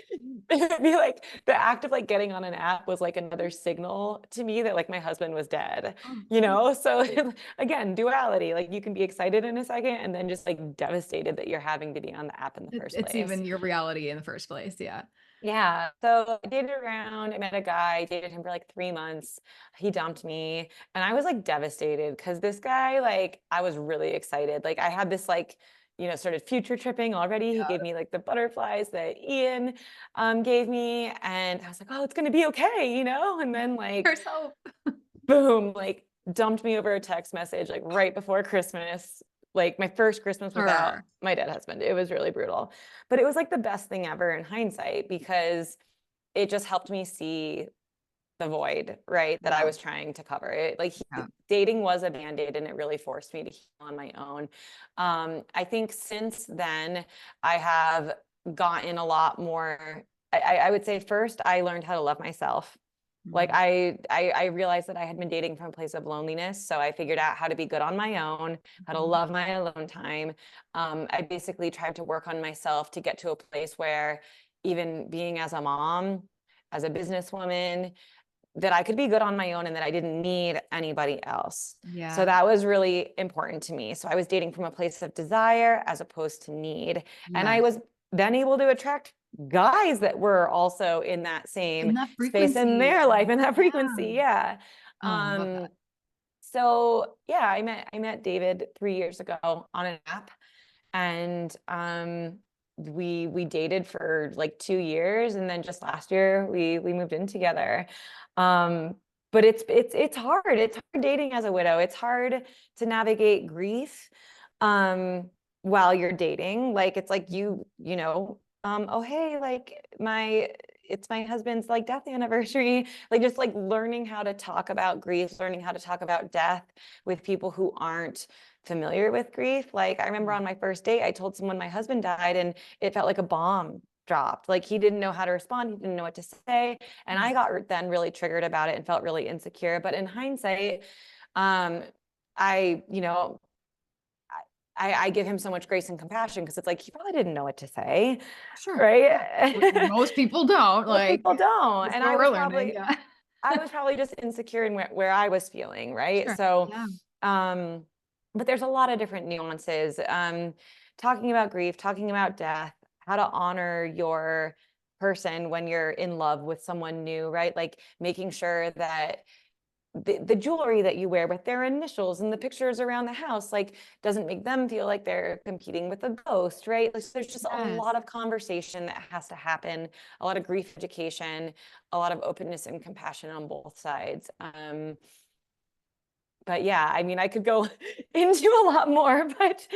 it'd be like the act of like getting on an app was like another signal to me that like my husband was dead, Oh, So again, duality, like you can be excited in a second and then just like devastated that you're having to be on the app in the first it's place. even your reality in the first place. Yeah. Yeah. So I dated around, I met a guy, dated him for like 3 months. He dumped me and I was like devastated because this guy, like, I was really excited. Like I had this like, started future tripping already. He gave me like the butterflies that Ian gave me. And I was like, oh, it's gonna be okay, And then like There's hope. boom, like dumped me over a text message like right before Christmas, like my first Christmas without Sure. my dead husband. It was really brutal, but it was like the best thing ever in hindsight because it just helped me see the void, right, that I Yeah. was trying to cover. It like Yeah. dating was a band-aid and it really forced me to heal on my own. I think since then I have gotten a lot more. I would say first I learned how to love myself. Like Mhm. I realized that I had been dating from a place of loneliness, so I figured out how to be good on my own, how to Mhm. love my alone time. I basically tried to work on myself to get to a place where even being as a mom, as a businesswoman, that I could be good on my own and that I didn't need anybody else. So Yeah. that was really important to me. So I was dating from a place of desire as opposed to need. And I Yes. was then able to attract guys that were also in that same In that space in frequency. their life and that Yeah. frequency. Yeah. Oh, I love Um, that. so yeah, I met David 3 years ago on an app and we dated for like 2 years and then just last year we moved in together. um but it's hard. It's hard dating as a widow. It's hard to navigate grief while you're dating. Like it's like oh hey, like it's my husband's like death anniversary, like just like learning how to talk about grief, learning how to talk about death with people who aren't familiar with grief. Like I remember on my first date, I told someone my husband died and it felt like a bomb dropped. Like he didn't know how to respond. He didn't know what to say. And I got then really triggered about it and felt really insecure. But in hindsight, um, I, you know, I give him so much grace and compassion because it's like he probably didn't know what to say, Sure. Yeah. right? Most people don't Most like. people don't. That's And what we're learning. Yeah. I was probably just insecure in where I was feeling, right? Sure. So, Yeah. um, but there's a lot of different nuances. Talking about grief, talking about death, how to honor your person when you're in love with someone new, right? Like making sure that the jewelry that you wear with their initials and the pictures around the house, like, doesn't make them feel like they're competing with a ghost, right? Like, so there's just a Yes. lot of conversation that has to happen, a lot of grief education, a lot of openness and compassion on both sides. But yeah, I mean, I could go into a lot more, but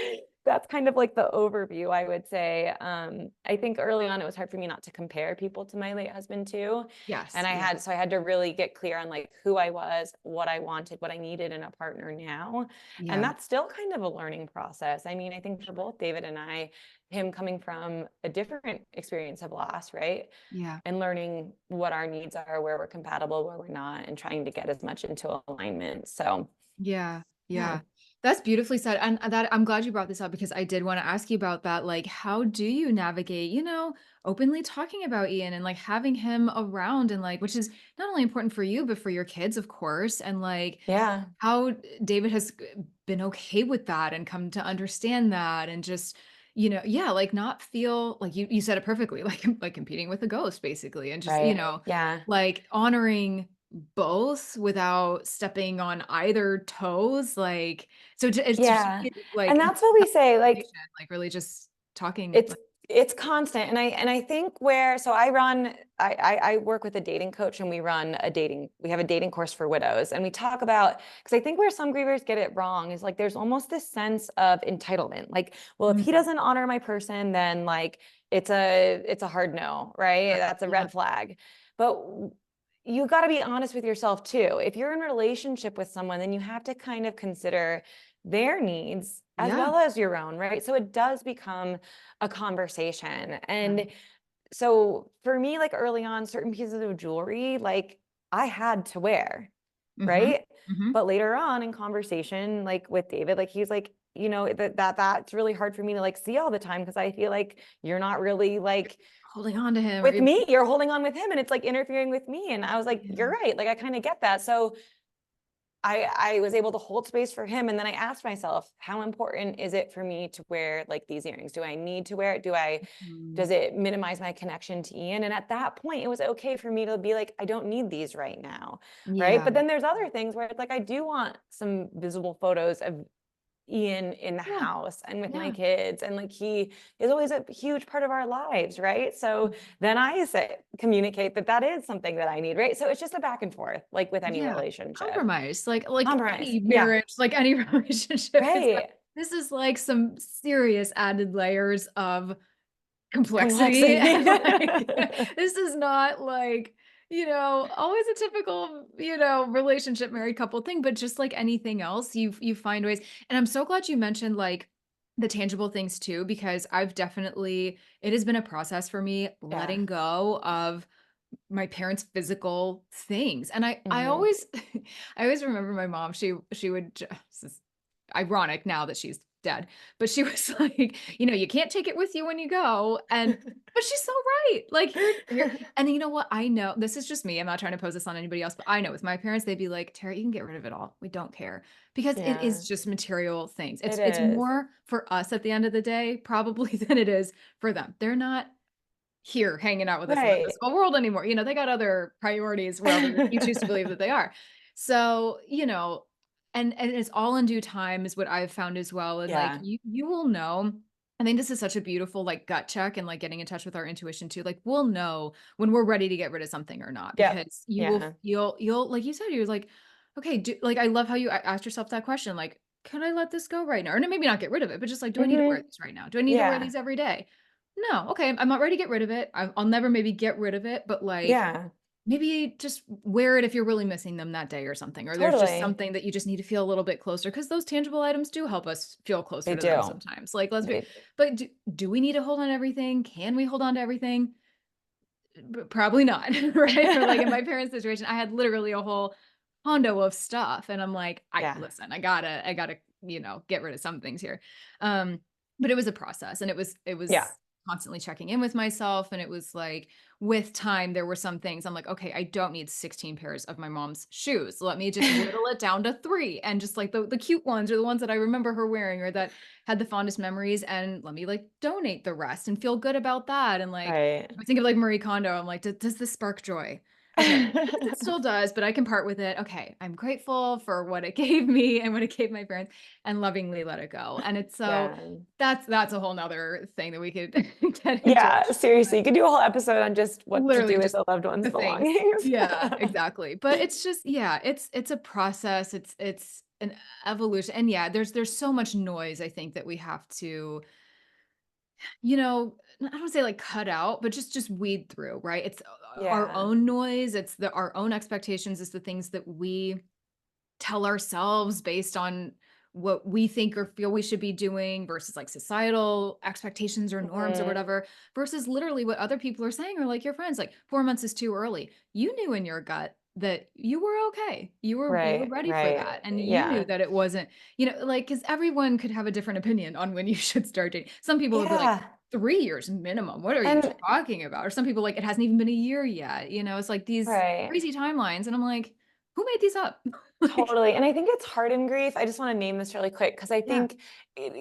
that's kind of like the overview, I would say. I think early on it was hard for me not to compare people to my late husband too. Yes. And Yeah. so I had to really get clear on like who I was, what I wanted, what I needed in a partner now. And Yeah. that's still kind of a learning process. I mean, I think for both David and I, him coming from a different experience of loss, right? Yeah. And learning what our needs are, where we're compatible, where we're not, and trying to get as much into alignment. So Yeah. yeah. Yeah. That's beautifully said. And that I'm glad you brought this up because I did want to ask you about that. Like, how do you navigate, openly talking about Ian and like having him around and like, which is not only important for you, but for your kids, of course. And like Yeah. how David has been okay with that and come to understand that and just, yeah, like not feel like you said it perfectly, like competing with a ghost basically. And just, Right. Yeah. like honoring both without stepping on either toes, like, so it's just Yeah. like And that's what we say, like conversation, like really just talking, it's like, it's constant. And I think so I work with a dating coach, and we have a dating course for widows. And we talk about, because I think where some grievers get it wrong is like there's almost this sense of entitlement. Like, well, if he mhm, doesn't honor my person, then like it's a hard no, right? right, That's a yeah, red flag. But you got to be honest with yourself too. If you're in a relationship with someone, then you have to kind of consider their needs as yeah, well as your own, right? So it does become a conversation. right, And so for me, like early on, certain pieces of jewelry, like I had to wear, mhm, right? mhm. But later on in conversation, like with David, like he's like, that's really hard for me to like see all the time, because I feel like you're not really like Holding on to him or with even, me, you're holding on with him, and it's like interfering with me. And I was like, you're yeah, right. Like I kind of get that. So I was able to hold space for him. And then I asked myself, how important is it for me to wear like these earrings? Do I need to wear it? mm, Does it minimize my connection to Ian? And at that point, it was okay for me to be like, I don't need these right now. Right. yeah, But then there's other things where it's like, I do want some visible photos of Ian in the yeah, house and with my yeah, kids. And like he is always a huge part of our lives. Right. So then I say, communicate that is something that I need. Right. So it's just a back and forth, like with any yeah, relationship. compromise, like Compromise. any Yeah. marriage, like any relationship, it's like, Right. this is like some serious added layers of complexity. Complexity. And like, this is not like, always a typical, relationship, married couple thing, but just like anything else, you find ways. And I'm so glad you mentioned like the tangible things too, because it has been a process for me Yeah. letting go of my parents' physical things. And I Hmm. always I always remember my mom, she would this is ironic now that she's dead, but she was like, you can't take it with you when you go. And but she's so right. Like here and you know what? I know this is just me. I'm not trying to pose this on anybody else, but I know with my parents, they'd be like, Tara, you can get rid of it all. We don't care. Because it Yeah, is just material things. it It's is. more for us at the end of the day, probably than it is for them. They're not here hanging out with us in the Right. physical world anymore. They got other priorities wherever you choose to believe that they are. So, and it's all in due time is what I've found as well. And like Yeah. you will know. I think this is such a beautiful like gut check and like getting in touch with our intuition too. Like we'll know when we're ready to get rid of something or not Yep. because you will Yeah. you'll like you said, you're like, okay, like I love how you asked yourself that question, like, can I let this go right now? Or maybe not get rid of it, but just like, do I need to wear Hmm. these right now? Do I need to wear Yeah. these every day? No, okay, I'm not ready to get rid of it. I'll never maybe get rid of it, but like Yeah. maybe just wear it if you're really missing them that day or something, or there's just Totally. something that you just need to feel a little bit closer because those tangible items do help us feel closer They to them do. sometimes. Like let's be, They, but do we need to hold on to everything? Can we hold on to everything? Probably not, right? Or like in my parents' situation, I had literally a whole condo of stuff, and I'm like, I yeah. listen, I gotta, get rid of some things here. Um, but it was a process, and it was Yeah. constantly checking in with myself, and it was like with time, there were some things I'm like, okay, I don't need 16 pairs of my mom's shoes. Let me just whittle it down to 3, and just like the cute ones or the ones that I remember her wearing or that had the fondest memories, and let me like donate the rest and feel good about that, and like Right. I think of like Marie Kondo. I'm like, does this spark joy? Okay, it still does, but I can part with it. Okay, I'm grateful for what it gave me and what it gave my parents, and lovingly let it go. And it's so Yeah. that's a whole nother thing that we could get into, I'm Yeah, sure. seriously, But you could do a whole episode on just what to literally do with just the loved one's the things. belongings. Yeah, exactly. But it's just, yeah, it's a process. It's an evolution. And yeah, there's so much noise, I think, that we have to, I don't say like cut out, but just weed through, right? It's our Yeah. own noise, it's our own expectations, it's the things that we tell ourselves based on what we think or feel we should be doing versus like societal expectations or norms or Mhm. whatever, versus literally what other people are saying, or like your friends, like 4 months is too early. You knew in your gut that you were okay. You were Right, ready for right. that. And you knew Yeah. that it wasn't, like, because everyone could have a different opinion on when you should start dating. Some people would be like, Yeah. 3 years minimum. What are you And talking about? Or some people like, it hasn't even been a year yet. It's like these right. crazy timelines. And I'm like, who made these up? Like, Totally. And I think it's hard in grief. I just want to name this really quick because I yeah. think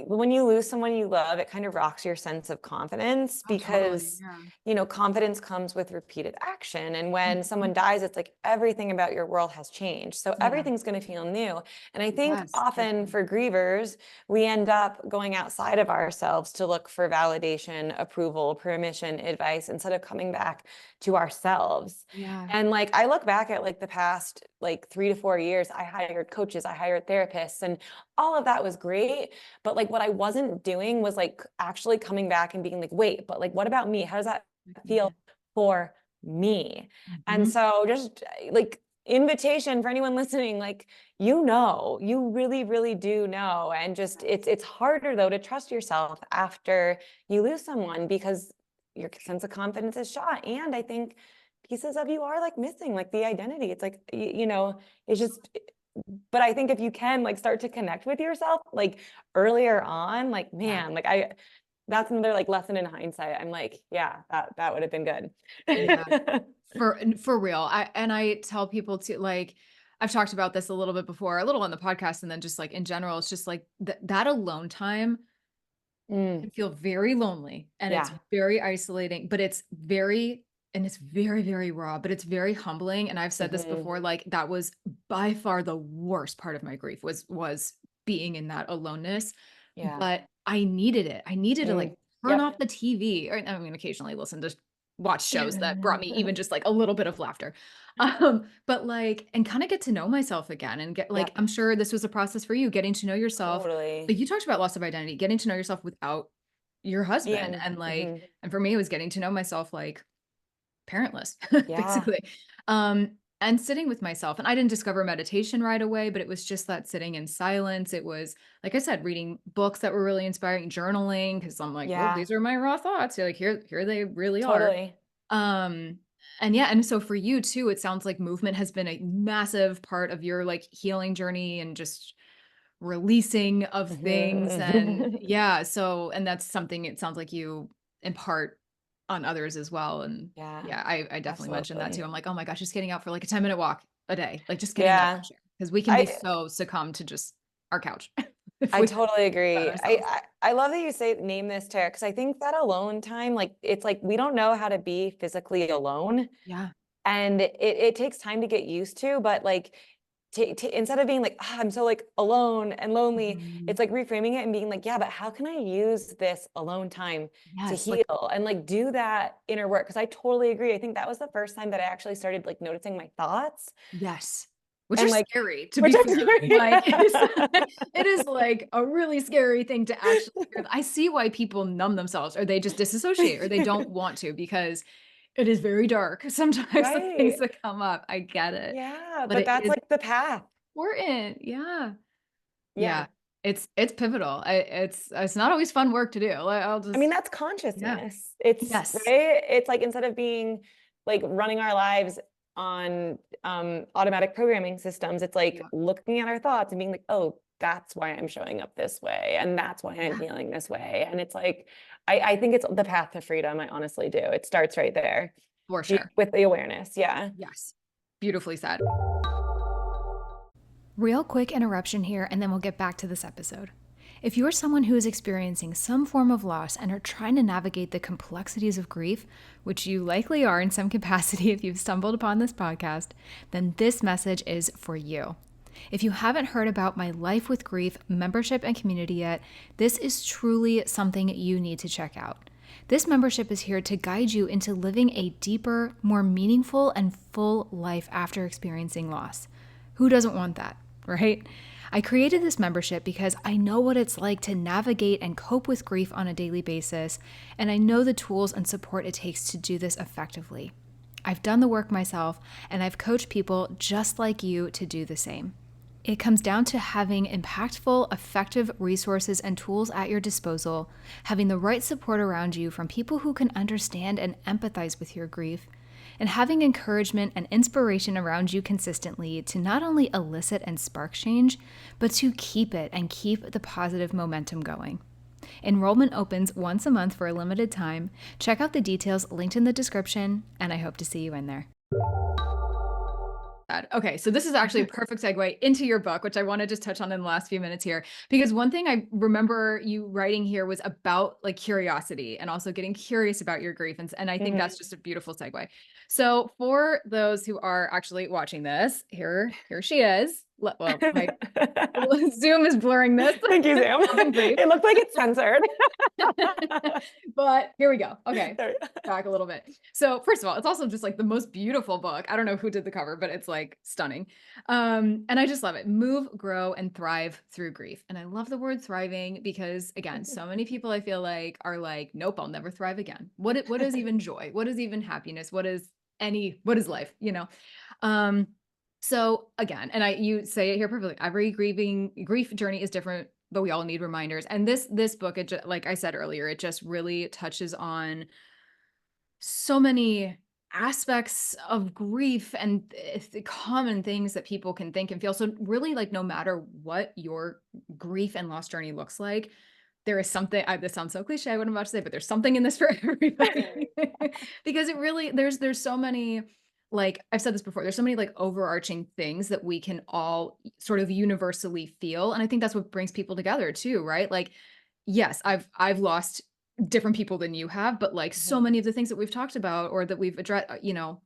when you lose someone you love, it kind of rocks your sense of confidence Oh, totally. because, Yeah. confidence comes with repeated action. And when someone Mhm. dies, it's like everything about your world has changed. So Yeah. everything's going to feel new. And I think Yes. often Totally. for grievers, we end up going outside of ourselves to look for validation, approval, permission, advice, instead of coming back to ourselves. Yeah. And like I look back at like the past like 3 to 4 years, I hired coaches, I hired therapists, and all of that was great. But like what I wasn't doing was like actually coming back and being like, wait, but like what about me? How does that feel for me? And Mhm. so just like invitation for anyone listening, like you really, really do know. And just it's harder though to trust yourself after you lose someone because your sense of confidence is shot. And I think pieces of you are like missing, like the identity. It's like, it's just, but I think if you can like start to connect with yourself, like earlier on, like, Yeah. man, like that's another like lesson in hindsight. I'm like, yeah, that would have been Yeah. good. For real. I tell people to, like, I've talked about this a little bit before, a little on the podcast, and then just like in general, it's just like that alone time Mm, can feel very lonely and it's yeah. very isolating, but it's very, very raw, but it's very humbling. And I've said this Hmm. before, like that was by far the worst part of my grief was being in that aloneness. Yeah. But I needed it. I needed to like Mm, turn yep. off the TV, or I mean occasionally listen to watch shows that brought me even just like a little bit of laughter. But like, and kind of get to know myself again and get like, Yep. I'm sure this was a process for you, getting to know yourself. Totally. Like you talked about loss of identity, getting to know yourself without your husband. Ian. And like, Hmm. and for me, it was getting to know myself like parentless, Yeah. basically. And sitting with myself. And I didn't discover meditation right away, but it was just that sitting in silence. It was, like I said, reading books that were really inspiring, journaling, because I'm like, well, Yeah. these are my raw thoughts. Like here they really are. Totally. Um, and yeah, and so for you too, it sounds like movement has been a massive part of your like healing journey and just releasing of things. And Hmm. yeah, so and that's something it sounds like you impart on others as well. And Yeah. yeah, I definitely mentioned that too. Absolutely. I'm like, oh my gosh, just getting out for like a 10-minute walk a day, like just getting that Yeah. fresh air. Because we can be I so succumbed to just our couch if I we totally let agree. ourselves. I love that you say name this, Tara, because I think that alone time, like it's like we don't know how to be physically alone, Yeah. and it takes time to get used to. But like, instead of being like, I'm so like alone and lonely, Mhm. it's like reframing it and being like, yeah, but how can I use this alone time to Yes. Like, heal and like do that inner work? Because I totally agree. I think that was the first time that I actually started like noticing my thoughts yes. Which are and like, scary, to which be I'm fair. Like, sorry. it is like a really scary thing to actually hear. I see why people numb themselves or they just disassociate or they don't want to because it is very dark sometimes the things Right. that come up. I get it. Yeah, But but it that's is like the path. important. Yeah. Yeah. Yeah. It's pivotal. It's not always fun work to do. Like, I'll I mean, just that's yeah. consciousness. It's Yes. right. It's like instead of being like running our lives on automatic programming systems, it's like Yeah. looking at our thoughts and being like, oh, that's why I'm showing up this way. And that's why I'm Yeah. feeling this way. And it's like, I think it's the path to freedom. I honestly do. It starts right there For sure. with the awareness. Yeah. Yes. Beautifully said. Real quick interruption here, and then we'll get back to this episode. If you're someone who is experiencing some form of loss and are trying to navigate the complexities of grief, which you likely are in some capacity if you've stumbled upon this podcast, then this message is for you. If you haven't heard about my Life with Grief membership and community yet, this is truly something you need to check out. This membership is here to guide you into living a deeper, more meaningful, and full life after experiencing loss. Who doesn't want that, right? I created this membership because I know what it's like to navigate and cope with grief on a daily basis, and I know the tools and support it takes to do this effectively. I've done the work myself, and I've coached people just like you to do the same. It comes down to having impactful, effective resources and tools at your disposal, having the right support around you from people who can understand and empathize with your grief, and having encouragement and inspiration around you consistently to not only elicit and spark change, but to keep it and keep the positive momentum going. Enrollment opens once a month for a limited time. Check out the details linked in the description, and I hope to see you in there. Okay, so this is actually a perfect segue into your book, which I want to just touch on in the last few minutes here, because one thing I remember you writing here was about like curiosity and also getting curious about your grief. And I think that's just a beautiful segue. So for those who are actually watching this, here she is. Well, my Zoom is blurring this. Thank you, Zoom. It looked like it's censored. But here we go. Okay, back a little bit. So first of all, it's also just like the most beautiful book. I don't know who did the cover, but it's like stunning. And I just love it. Move, grow, and thrive through grief. And I love the word thriving because, again, so many people I feel like are like, nope, I'll never thrive again. What is even joy? What is even happiness? What is life? So again, and you say it here perfectly, every grief journey is different, but we all need reminders. And this book, like I said earlier, it just really touches on so many aspects of grief and the common things that people can think and feel. So really, like, no matter what your grief and loss journey looks like, there is something, this sounds so cliche, what I'm about to say, but there's something in this for everybody. Because it really, there's so many, like I've said this before, there's so many like overarching things that we can all sort of universally feel. And I think that's what brings people together too, right? Like, yes, I've lost different people than you have, but like so many of the things that we've talked about or that we've addressed,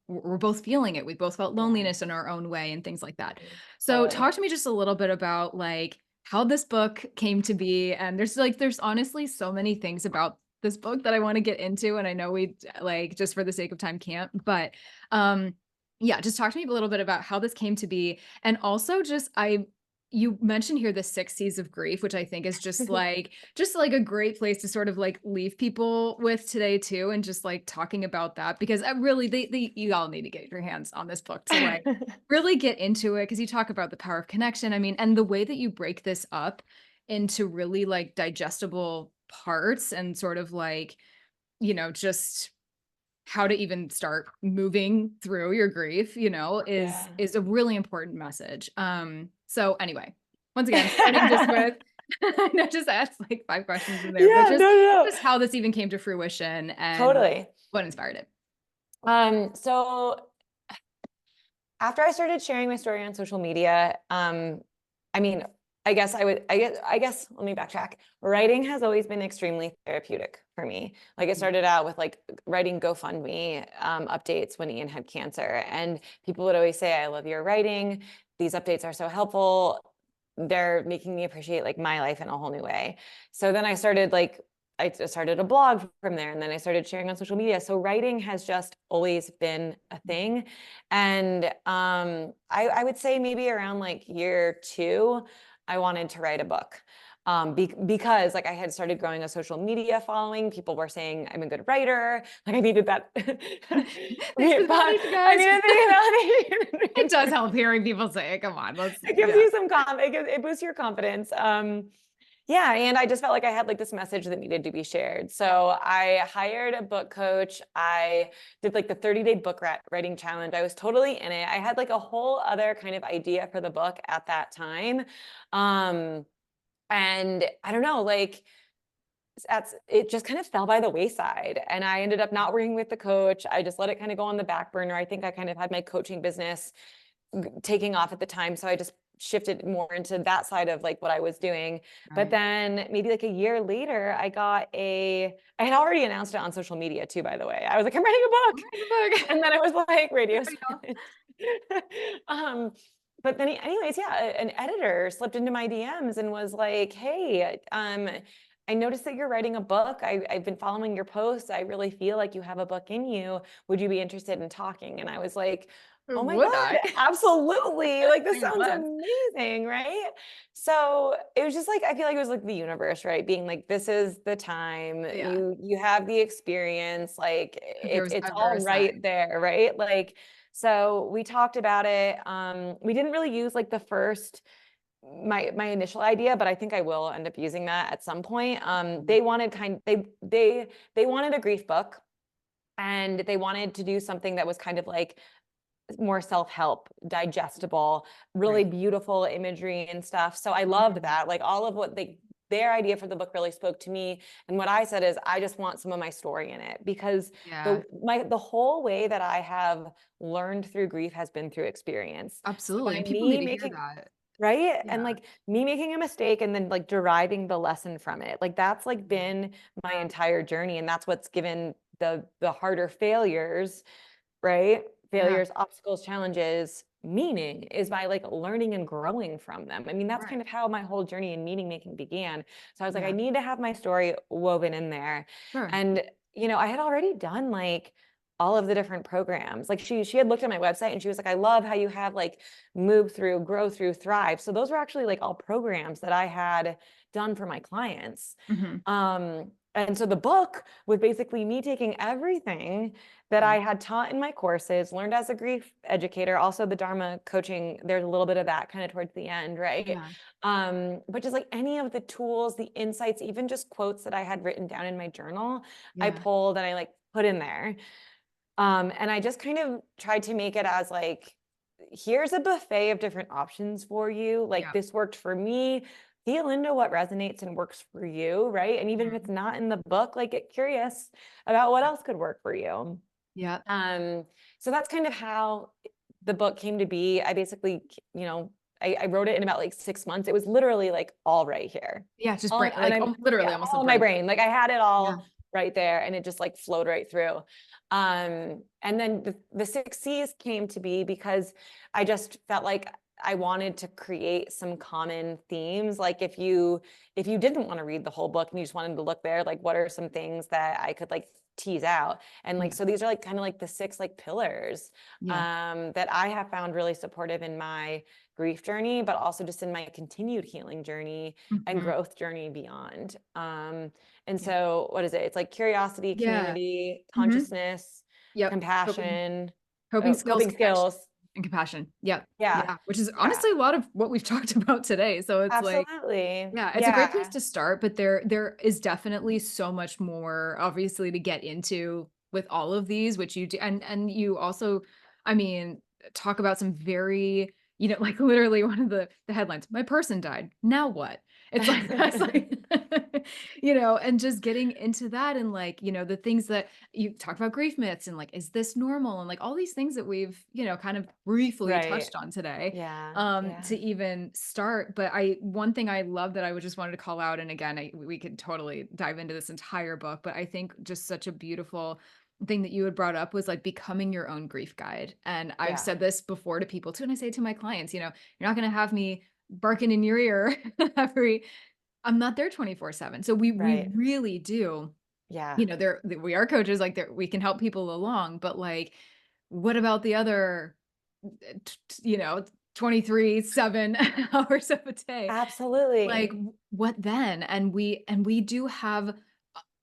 we're both feeling it. We've both felt loneliness in our own way and things like that. So talk to me just a little bit about like how this book came to be. And there's honestly so many things about this book that I want to get into. And I know we like, just for the sake of time can't, but yeah, just talk to me a little bit about how this came to be. And also you mentioned here the 6 C's of grief, which I think is just like a great place to sort of like leave people with today too. And just like talking about that, because I really, you all need to get your hands on this book to like really get into it. Cause you talk about the power of connection. I mean, and the way that you break this up into really like digestible parts and sort of like, just how to even start moving through your grief, is a really important message. So anyway, once again, starting just with, I know just asked like 5 questions in there, but just how this even came to fruition and what inspired it. So after I started sharing my story on social media, I guess let me backtrack. Writing has always been extremely therapeutic for me. Like it started out with like writing GoFundMe updates when Ian had cancer, and people would always say, I love your writing. These updates are so helpful. They're making me appreciate like my life in a whole new way. So then I started a blog from there, and then I started sharing on social media. So writing has just always been a thing. And I would say maybe around like year 2, I wanted to write a book. Because like I had started growing a social media following, people were saying I'm a good writer. Like I needed that. It does help hearing people say it. Come on, it gives you some it boosts your confidence. Yeah, and I just felt like I had like this message that needed to be shared. So I hired a book coach. I did like the 30-day book writing challenge. I was totally in it. I had like a whole other kind of idea for the book at that time. And I don't know, like it just kind of fell by the wayside, and I ended up not working with the coach. I just let it kind of go on the back burner. I think I kind of had my coaching business taking off at the time. So I just shifted more into that side of like what I was doing. But Right. then maybe like a year later, I had already announced it on social media too, by the way. I was like, I'm writing a book. I'm writing a book. And then it was like radio I know. silence. um, but then anyways, yeah, an editor slipped into my DMs and was like, hey, I noticed that you're writing a book. I've been following your posts. I really feel like you have a book in you. Would you be interested in talking? And I was like, oh my Would God, I? absolutely. Like this I sounds was. amazing, right? So it was just like, I feel like it was like the universe, right? Being like, this is the time. Yeah. You have the experience, like There was it's ever a all right sign. there, right? Like, so we talked about it. We didn't really use like the first my initial idea, but I think I will end up using that at some point. Mhm. They wanted they wanted a grief book, and they wanted to do something that was kind of like more self-help, digestible, really Right. beautiful imagery and stuff. So I loved Mhm. that. Like all of what their idea for the book really spoke to me. And what I said is I just want some of my story in it, because Yeah, the whole way that I have learned through grief has been through experience. So absolutely. by And people need me to hear making that. right? And Yeah. like me making a mistake and then like deriving the lesson from it. Like that's like Mhm. been my entire journey. And that's what's given the harder failures, right? Yeah. Failures, obstacles, challenges, meaning is by like learning and growing from them. I mean, that's Right. kind of how my whole journey in meaning making began. So I was like, I Yeah. need to have my story woven in there. Sure. And, I had already done like all of the different programs. Like she had looked at my website and she was like, I love how you have like move through, grow through, thrive. So those were actually like all programs that I had done for my clients. Mhm. And so the book was basically me taking everything that Yeah. I had taught in my courses, learned as a grief educator, also the Dharma coaching, there's a little bit of that kind of towards the end, right? Yeah. But just like any of the tools, the insights, even just quotes that I had written down in my journal, I Yeah. pulled and I like put in there. And I just kind of tried to make it as like, here's a buffet of different options for you. Like Yeah. this worked for me. Feel into what resonates and works for you, right? And even if it's Mhm. not in the book, like get curious about what else could work for you. Yeah. Um, so that's kind of how the book came to be. I basically, I wrote it in about like 6 months. It was literally like all right here. Yeah. Just All brain, and like I'm literally yeah, almost all like in my brain. brain. Like I had it Yeah. all right there and it just like flowed right through. And then the 6 C's came to be because I just felt like I wanted to create some common themes. Like if you didn't want to read the whole book and you just wanted to look there, like what are some things that I could like tease out? And like Yeah. so these are like kind of like the 6 like pillars Yeah. that I have found really supportive in my grief journey, but also just in my continued healing journey and Mhm. growth journey beyond. And Yeah. so what is it? It's like curiosity, Yeah. community, Mhm. consciousness, Yep. Coping, compassion, coping skills, coping compassion, skills. and compassion. Yep. Yeah. Yeah. Which is Yeah. honestly a lot of what we've talked about today. So it's like, Absolutely. yeah, it's a great place Yeah. to start, but there is definitely so much more obviously to get into with all of these, which you do, and you also, I mean, talk about some very, like literally one of the headlines, my person died. Now what? It's like that's like and just getting into that and like, the things that you talk about grief myths and like, is this normal? And like all these things that we've, kind of briefly Right. touched on today Yeah. Yeah. to even start. But one thing I love that I would just wanted to call out, and again, we could totally dive into this entire book, but I think just such a beautiful thing that you had brought up was like becoming your own grief guide. And I've Yeah. said this before to people too, and I say to my clients, you're not going to have me barking in your ear every, I'm not there 24/7. So we Right. really do, Yeah. we are coaches, like there we can help people along, but like what about the other 23/7 hours of a day? Like, Absolutely. what then? And we do have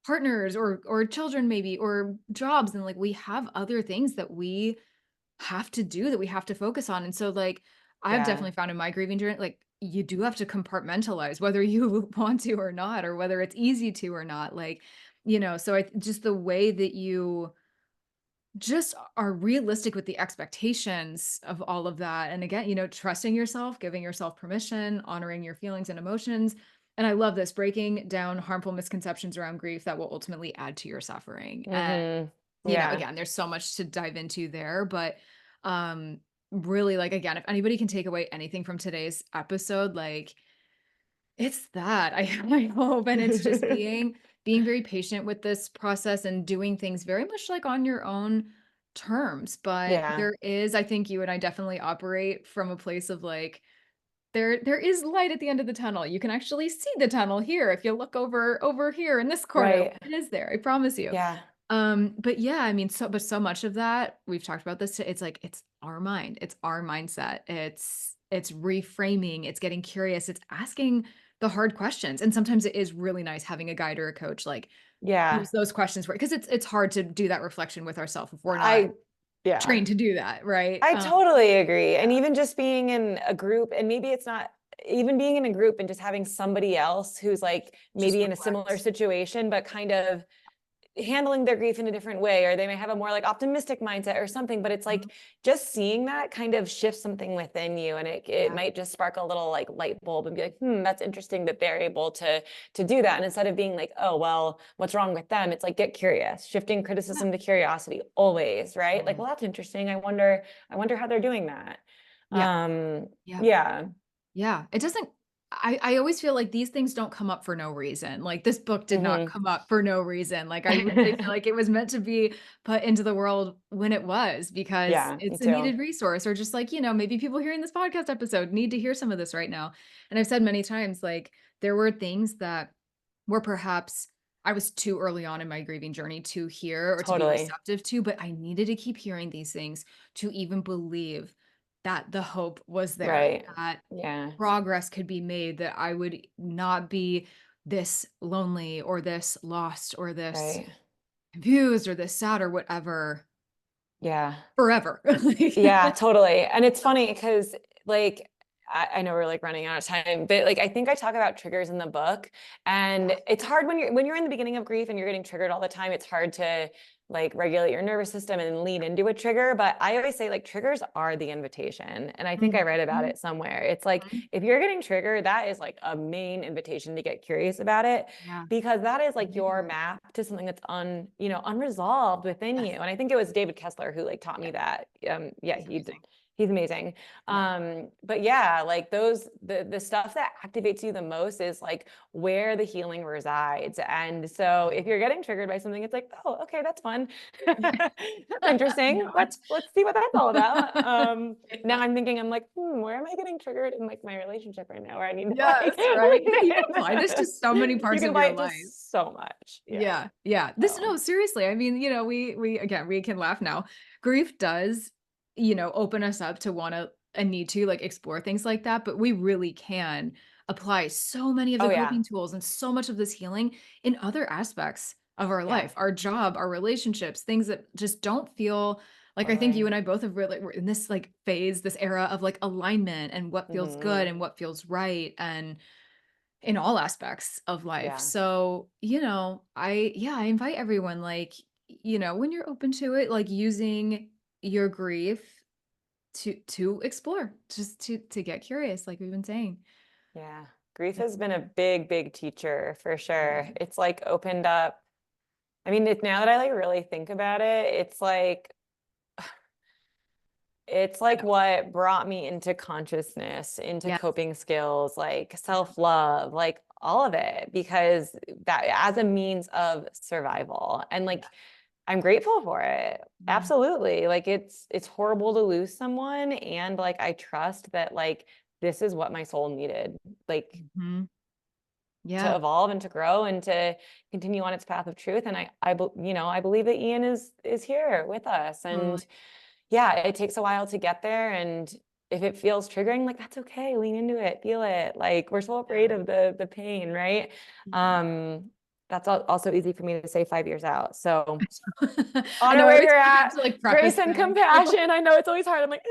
partners or children maybe or jobs, and like we have other things that we have to do, that we have to focus on. And so like I've Yeah. definitely found in my grieving journey, like you do have to compartmentalize whether you want to or not, or whether it's easy to or not. Like, so just the way that you just are realistic with the expectations of all of that. And again, trusting yourself, giving yourself permission, honoring your feelings and emotions. And I love this, breaking down harmful misconceptions around grief that will ultimately add to your suffering. And, Mm-hmm. Yeah. again, there's so much to dive into there, but really, like, again, if anybody can take away anything from today's episode, like, it's that. I hope, and it's just being very patient with this process and doing things very much like on your own terms. But Yeah. there is, I think you and I definitely operate from a place of like, there is light at the end of the tunnel. You can actually see the tunnel here if you look over here in this corner. Right. It is there, I promise you. Yeah. But yeah, I mean, so much of that, we've talked about this, it's like it's our mind, it's our mindset, it's reframing, it's getting curious, it's asking the hard questions. And sometimes it is really nice having a guide or a coach like Yeah. use those questions for because it's hard to do that reflection with ourselves if we're not I, yeah. trained to do that, right? I totally agree. Yeah, And even just being in a group, and maybe it's not even being in a group and just having somebody else who's like just maybe in a similar reflect. situation, but kind of handling their grief in a different way, or they may have a more like optimistic mindset or something, but it's Mhm. like just seeing that kind of shifts something within you, and it Yeah. might just spark a little like light bulb and be like, that's interesting that they're able to do that. And instead of being like, oh well, what's wrong with them, it's like get curious, shifting Yeah. criticism to curiosity always, right? Like, well, that's interesting, I wonder how they're doing that. Yeah. Yeah. Yeah. Yeah, it doesn't I always feel like these things don't come up for no reason. Like this book did not Hmm. come up for no reason. Like I really feel like it was meant to be put into the world when it was because Yeah, me it's a too. needed resource or just like, maybe people hearing this podcast episode need to hear some of this right now. And I've said many times like there were things that were perhaps I was too early on in my grieving journey to hear or to be Totally. receptive to, but I needed to keep hearing these things to even believe that the hope was there, Right. that Yeah. progress could be made, that I would not be this lonely or this lost or this Right. confused or this sad or whatever Yeah. forever. Yeah, totally. And it's funny because like I know we're like running out of time, but like I think I talk about triggers in the book, and it's hard when you're in the beginning of grief and you're getting triggered all the time. It's hard to like regulate your nervous system and lean into a trigger. But I always say like triggers are the invitation. And I think I read about Mhm, it somewhere. It's like mhm. if you're getting triggered, that is like a main invitation to get curious about it, Yeah, because that is like maybe your more. map to something that's unresolved within you. Yes. And I think it was David Kessler who like taught Yeah, me that. Yeah, he's amazing. he's amazing. Yeah. But yeah, like the stuff that activates you the most is like where the healing resides. And so if you're getting triggered by something, it's like, oh, okay, that's fun. That's interesting. No. Let's see what that's all about. Now I'm thinking, I'm like, where am I getting triggered in like my relationship right now? Where I need to Yes, like right? lean Yeah, you can apply this to in. so many You parts can of apply your it to life. so much. Yeah. Yeah, yeah. This So no, seriously. I mean, we again, we can laugh now. Grief does, open us up to wanna and need to like explore things like that, but we really can apply so many of oh the yeah. coping tools and so much of this healing in other aspects of our Yeah. life, our job, our relationships, things that just don't feel like I think you Totally. and I both have really we're in this like phase, this era of like alignment and what feels good Hmm. and what feels right and in all aspects of life. Yeah. So, I invite everyone like, when you're open to it, like using your grief to explore, just to get curious like we've been saying. Yeah. Grief It's has been a big, big teacher for yeah. sure. It's like opened up. I mean, now that I like really think about it, it's like Yeah. what brought me into consciousness, into Yes. coping skills, like Yeah. self-love, like all of it, because that as a means of survival. And Yeah. like I'm grateful for it. Yeah. Absolutely. Like it's horrible to lose someone, and like I trust that like this is what my soul needed. Like Mhm. to Yeah. evolve and to grow and to continue on its path of truth. And I believe that Ian is here with us. Totally. And yeah, it takes a while to get there. And if it feels triggering, like that's okay. Lean into it, feel it. Like we're so afraid Yeah. of the pain, right? Yeah. Um, that's also easy for me to say 5 years out. So I honor know I where always you're forget at, to like preface grace and things. compassion. I know it's always hard. I'm like,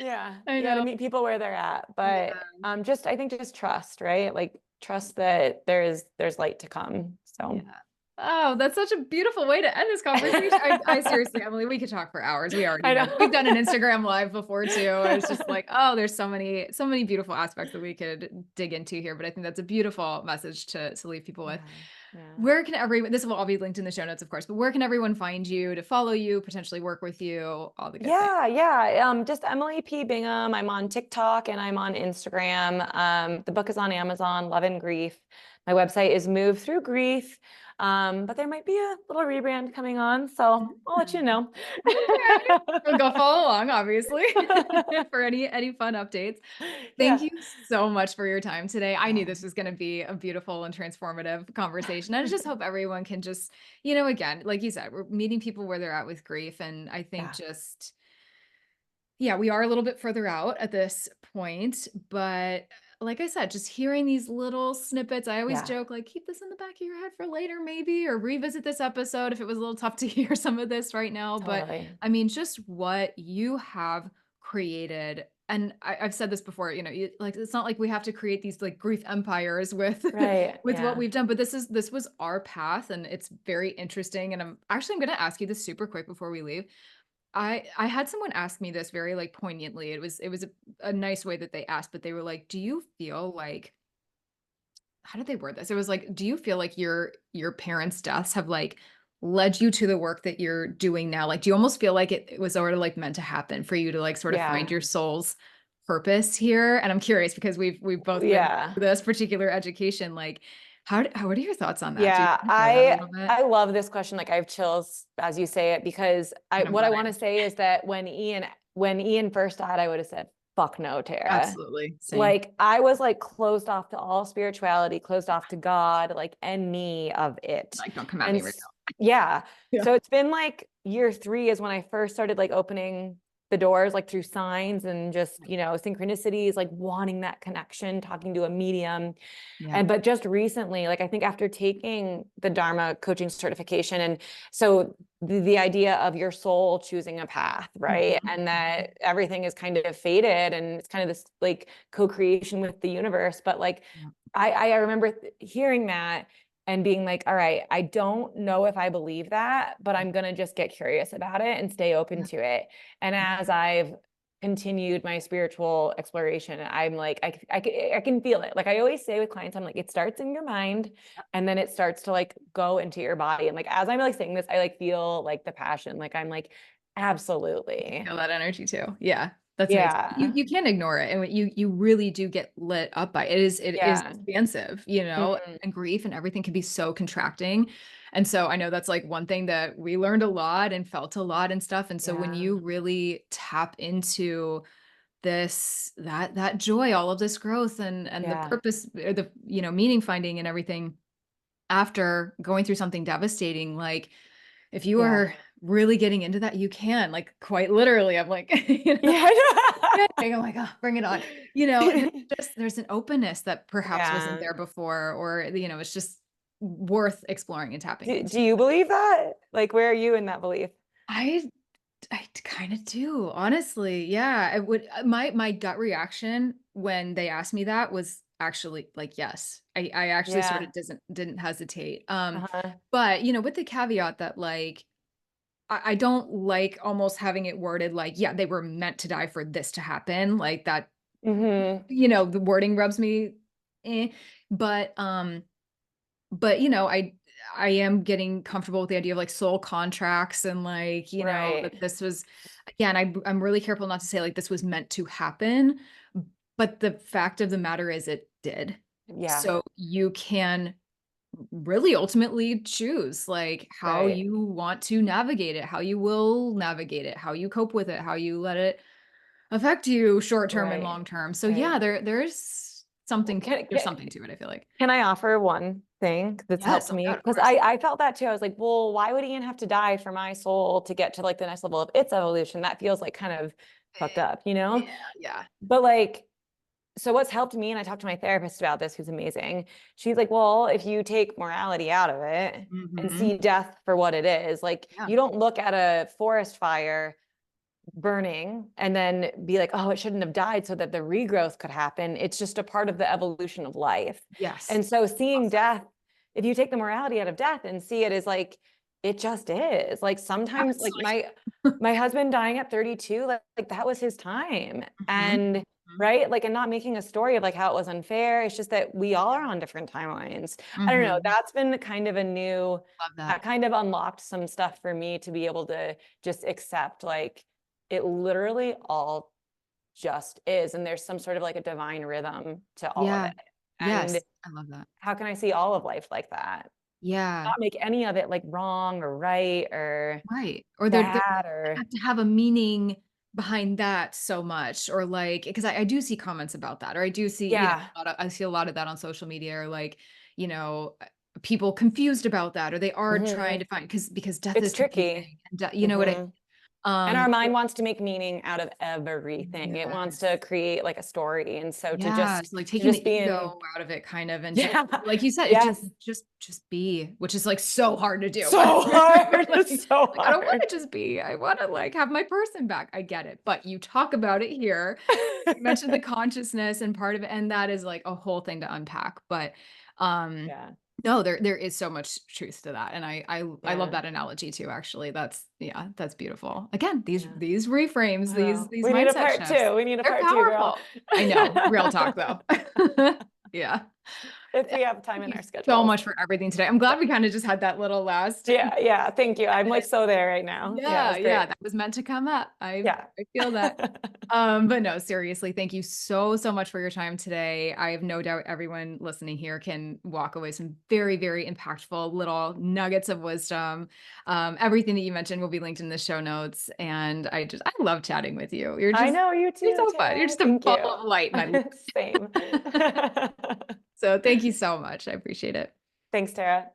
yeah, I you got to know. meet people where they're at. Yeah. But I think just trust, right? Like trust that there's light to come. Yeah. So Oh, that's such a beautiful way to end this conversation. I seriously, Emily, we could talk for hours. We already I know. We've done an know. Instagram live before too. It's just like, oh, there's so many beautiful aspects that we could dig into here. But I think that's a beautiful message to leave people with. Yeah. Yeah. Where can everyone, this will all be linked in the show notes, of course, but where can everyone find you to follow you, potentially work with you, all the good things? Yeah. Just Emily P. Bingham. I'm on TikTok and I'm on Instagram. The book is on Amazon, Love and Grief. My website is Move Through Grief. But there might be a little rebrand coming on, so I'll let you know. Okay. We'll go follow along, obviously, for any fun updates. Thank Yeah. you so much for your time today. I knew Yeah. this was going to be a beautiful and transformative conversation. I just hope everyone can just, again, like you said, we're meeting people where they're at with grief. And I think Yeah. just, yeah, we are a little bit further out at this point, but like I said, just hearing these little snippets, I always Yeah. joke, like, keep this in the back of your head for later, maybe, or revisit this episode if it was a little tough to hear some of this right now. But Totally. I mean, just what you have created. And I've said this before, like, it's not like we have to create these like grief empires with Right. with what Yeah. we've done, but this was our path, and it's very interesting. And I'm going to ask you this super quick before we leave. I had someone ask me this very, like, poignantly. It was a nice way that they asked, but they were like, "Do you feel like," how did they word this? It was like, "Do you feel like your parents' deaths have, like, led you to the work that you're doing now? Like, do you almost feel like it was sort of, like, meant to happen for you to, like, sort of find Yeah. your soul's purpose here?" And I'm curious because we've both been Yeah. through this particular education, like, what are your thoughts on that? Do you Yeah, wanna share that a little bit? I love this question. Like I have chills as you say it because And I'm what I glad I want to asked. say is that when Ian first died, I would have said, "Fuck no, Tara." Absolutely. Same. Like I was like closed off to all spirituality, closed off to God, like any of it. Like, "Don't come at And me right yeah, now." so it's been like year 3 is when I first started like opening the doors, like through signs and just, synchronicities, like wanting that connection, talking to a medium. Yeah. And but just recently, like I think after taking the Dharma coaching certification, and so the idea of your soul choosing a path, right? Mhm. And that everything is kind of fated and it's kind of this like co-creation with the universe. But like Yeah. I remember hearing that and being like, all right, I don't know if I believe that, but I'm gonna just get curious about it and stay open Yeah. to it. And as I've continued my spiritual exploration, I'm like, I can feel it. Like I always say with clients, I'm like, it starts in your mind and then it starts to like go into your body. And like, as I'm like saying this, I like feel like the passion. Like I'm like, absolutely. Feel that energy too. Yeah. That's amazing. You Yeah. you can't ignore it. And you really do get lit up by it. It is Yeah. expansive, Mhm. and grief and everything can be so contracting. And so I know that's like one thing that we learned a lot and felt a lot and stuff. And so when Yeah. you really tap into that joy, all of this growth and the Yeah. purpose, or the, meaning finding and everything after going through something devastating, like, if you Yeah. are really getting into that, you can, like, quite literally, I'm like, Yeah. I'm like, "Oh, bring it on." And there's an openness that perhaps wasn't Yeah. there before, or, it's just worth exploring and tapping into. Do you believe that? Like, where are you in that belief? I I kind of do, honestly. Yeah, I would. My gut reaction when they asked me that was actually like, yes. I actually sort Yeah. of didn't hesitate. Uh-huh. But with the caveat that, like, I don't like almost having it worded like, yeah, they were meant to die for this to happen. Like that, Mhm. the wording rubs me. Eh. But I am getting comfortable with the idea of like soul contracts, and like, Right. that this was, again, I'm really careful not to say like this was meant to happen, but the fact of the matter is it did. Yeah. So you can really ultimately choose like how Right. you want to navigate it, how you will navigate it, how you cope with it, how you let it affect you short term and Right. long term. So Right. yeah, there's Well, something there's something to it, I feel like. can I offer one thing that's Yes, helped oh me? God, of Because course. I felt that too. I was like, well, why would Ian have to die for my soul to get to like the next level of its evolution? That feels like kind of fucked up, you Yeah, know? yeah. But like, so what's helped me, and I talked to my therapist about this, who's amazing. She's like, well, if you take morality out of it and Mhm. see death for what it is, like Yeah. you don't look at a forest fire burning and then be like, oh, it shouldn't have died so that the regrowth could happen. It's just a part of the evolution of life. Yes. And so seeing Awesome. death, if you take the morality out of death and see it as like, it just is. Like sometimes like Absolutely. my husband dying at 32, like that was his time. Mhm. And right? Like, and not making a story of like how it was unfair. It's just that we all are on different timelines. I don't know. That's been kind of a new, that kind of unlocked some stuff for me to be able to just accept, like, it literally all just is. And there's some sort of like a divine rhythm to all of it. And Yes. I love that. how can I see all of life like that? Yeah. Not make any of it like wrong or right or Right. Or there bad or have to have a meaning behind that so much, or like, because I do see comments about that, or I do see, yeah. I see a lot of that on social media, or like, you know, people confused about that, or they are trying Mhm. to find, because death It's is confusing. tricky. And you know what Mhm. And our um mind wants to make meaning out of everything. It wants to yes. create like a story. And so Yeah, so, like, to taking just the be in, ego out of it kind of, and just, yeah, like you said, it yes, just be, which is, like, so hard to do. so hard. It's Like so I don't hard. wanna just be, I wanna, like, have my person back. I get it, but you talk about it here. You mentioned the consciousness and part of it, and that is, like, a whole thing to unpack, but, um, Yeah. no, there is so much truth to that, and I love Yeah. that analogy too, actually. That's, yeah, that's beautiful. Again, Yeah. these reframes, I know. these We need a mindset part shifts, two. We need a they're part two, girl. powerful. I know, real talk though. Yeah. If we have time Thank in you our so schedules. much for everything today. I'm Yeah. glad we kinda just had that little last Yeah. Yeah. Thank you. I'm like so there right now. Yeah. It yeah, was great. yeah, that was meant to come up. Yeah. I feel that. But no, seriously, thank you so, so much for your time today. I have no doubt everyone listening here can walk away some very, very impactful little nuggets of wisdom. Everything that you mentioned will be linked in the show notes. And I love chatting with you. I know you You're too, so fun. You're Tara. just a Thank ball you. of light, and I love Same. it. So thank you so much. I appreciate it. Thanks, Tara.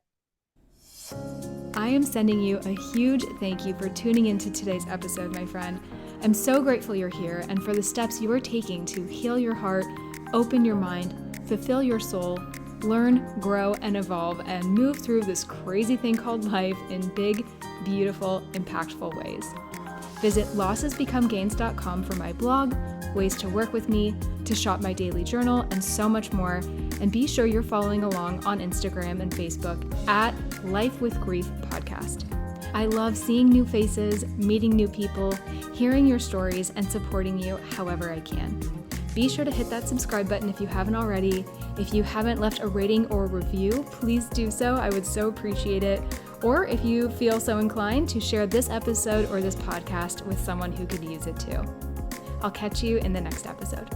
I am sending you a huge thank you for tuning into today's episode, my friend. I'm so grateful you're here and for the steps you are taking to heal your heart, open your mind, fulfill your soul, learn, grow, and evolve, and move through this crazy thing called life in big, beautiful, impactful ways. Visit lossesbecomegains.com for my blog, ways to work with me, to shop my daily journal, and so much more. And be sure you're following along on Instagram and Facebook at Life with Grief Podcast. I love seeing new faces, meeting new people, hearing your stories, and supporting you however I can. Be sure to hit that subscribe button if you haven't already. If you haven't left a rating or review, please do so. I would so appreciate it. Or if you feel so inclined, to share this episode or this podcast with someone who could use it too. I'll catch you in the next episode.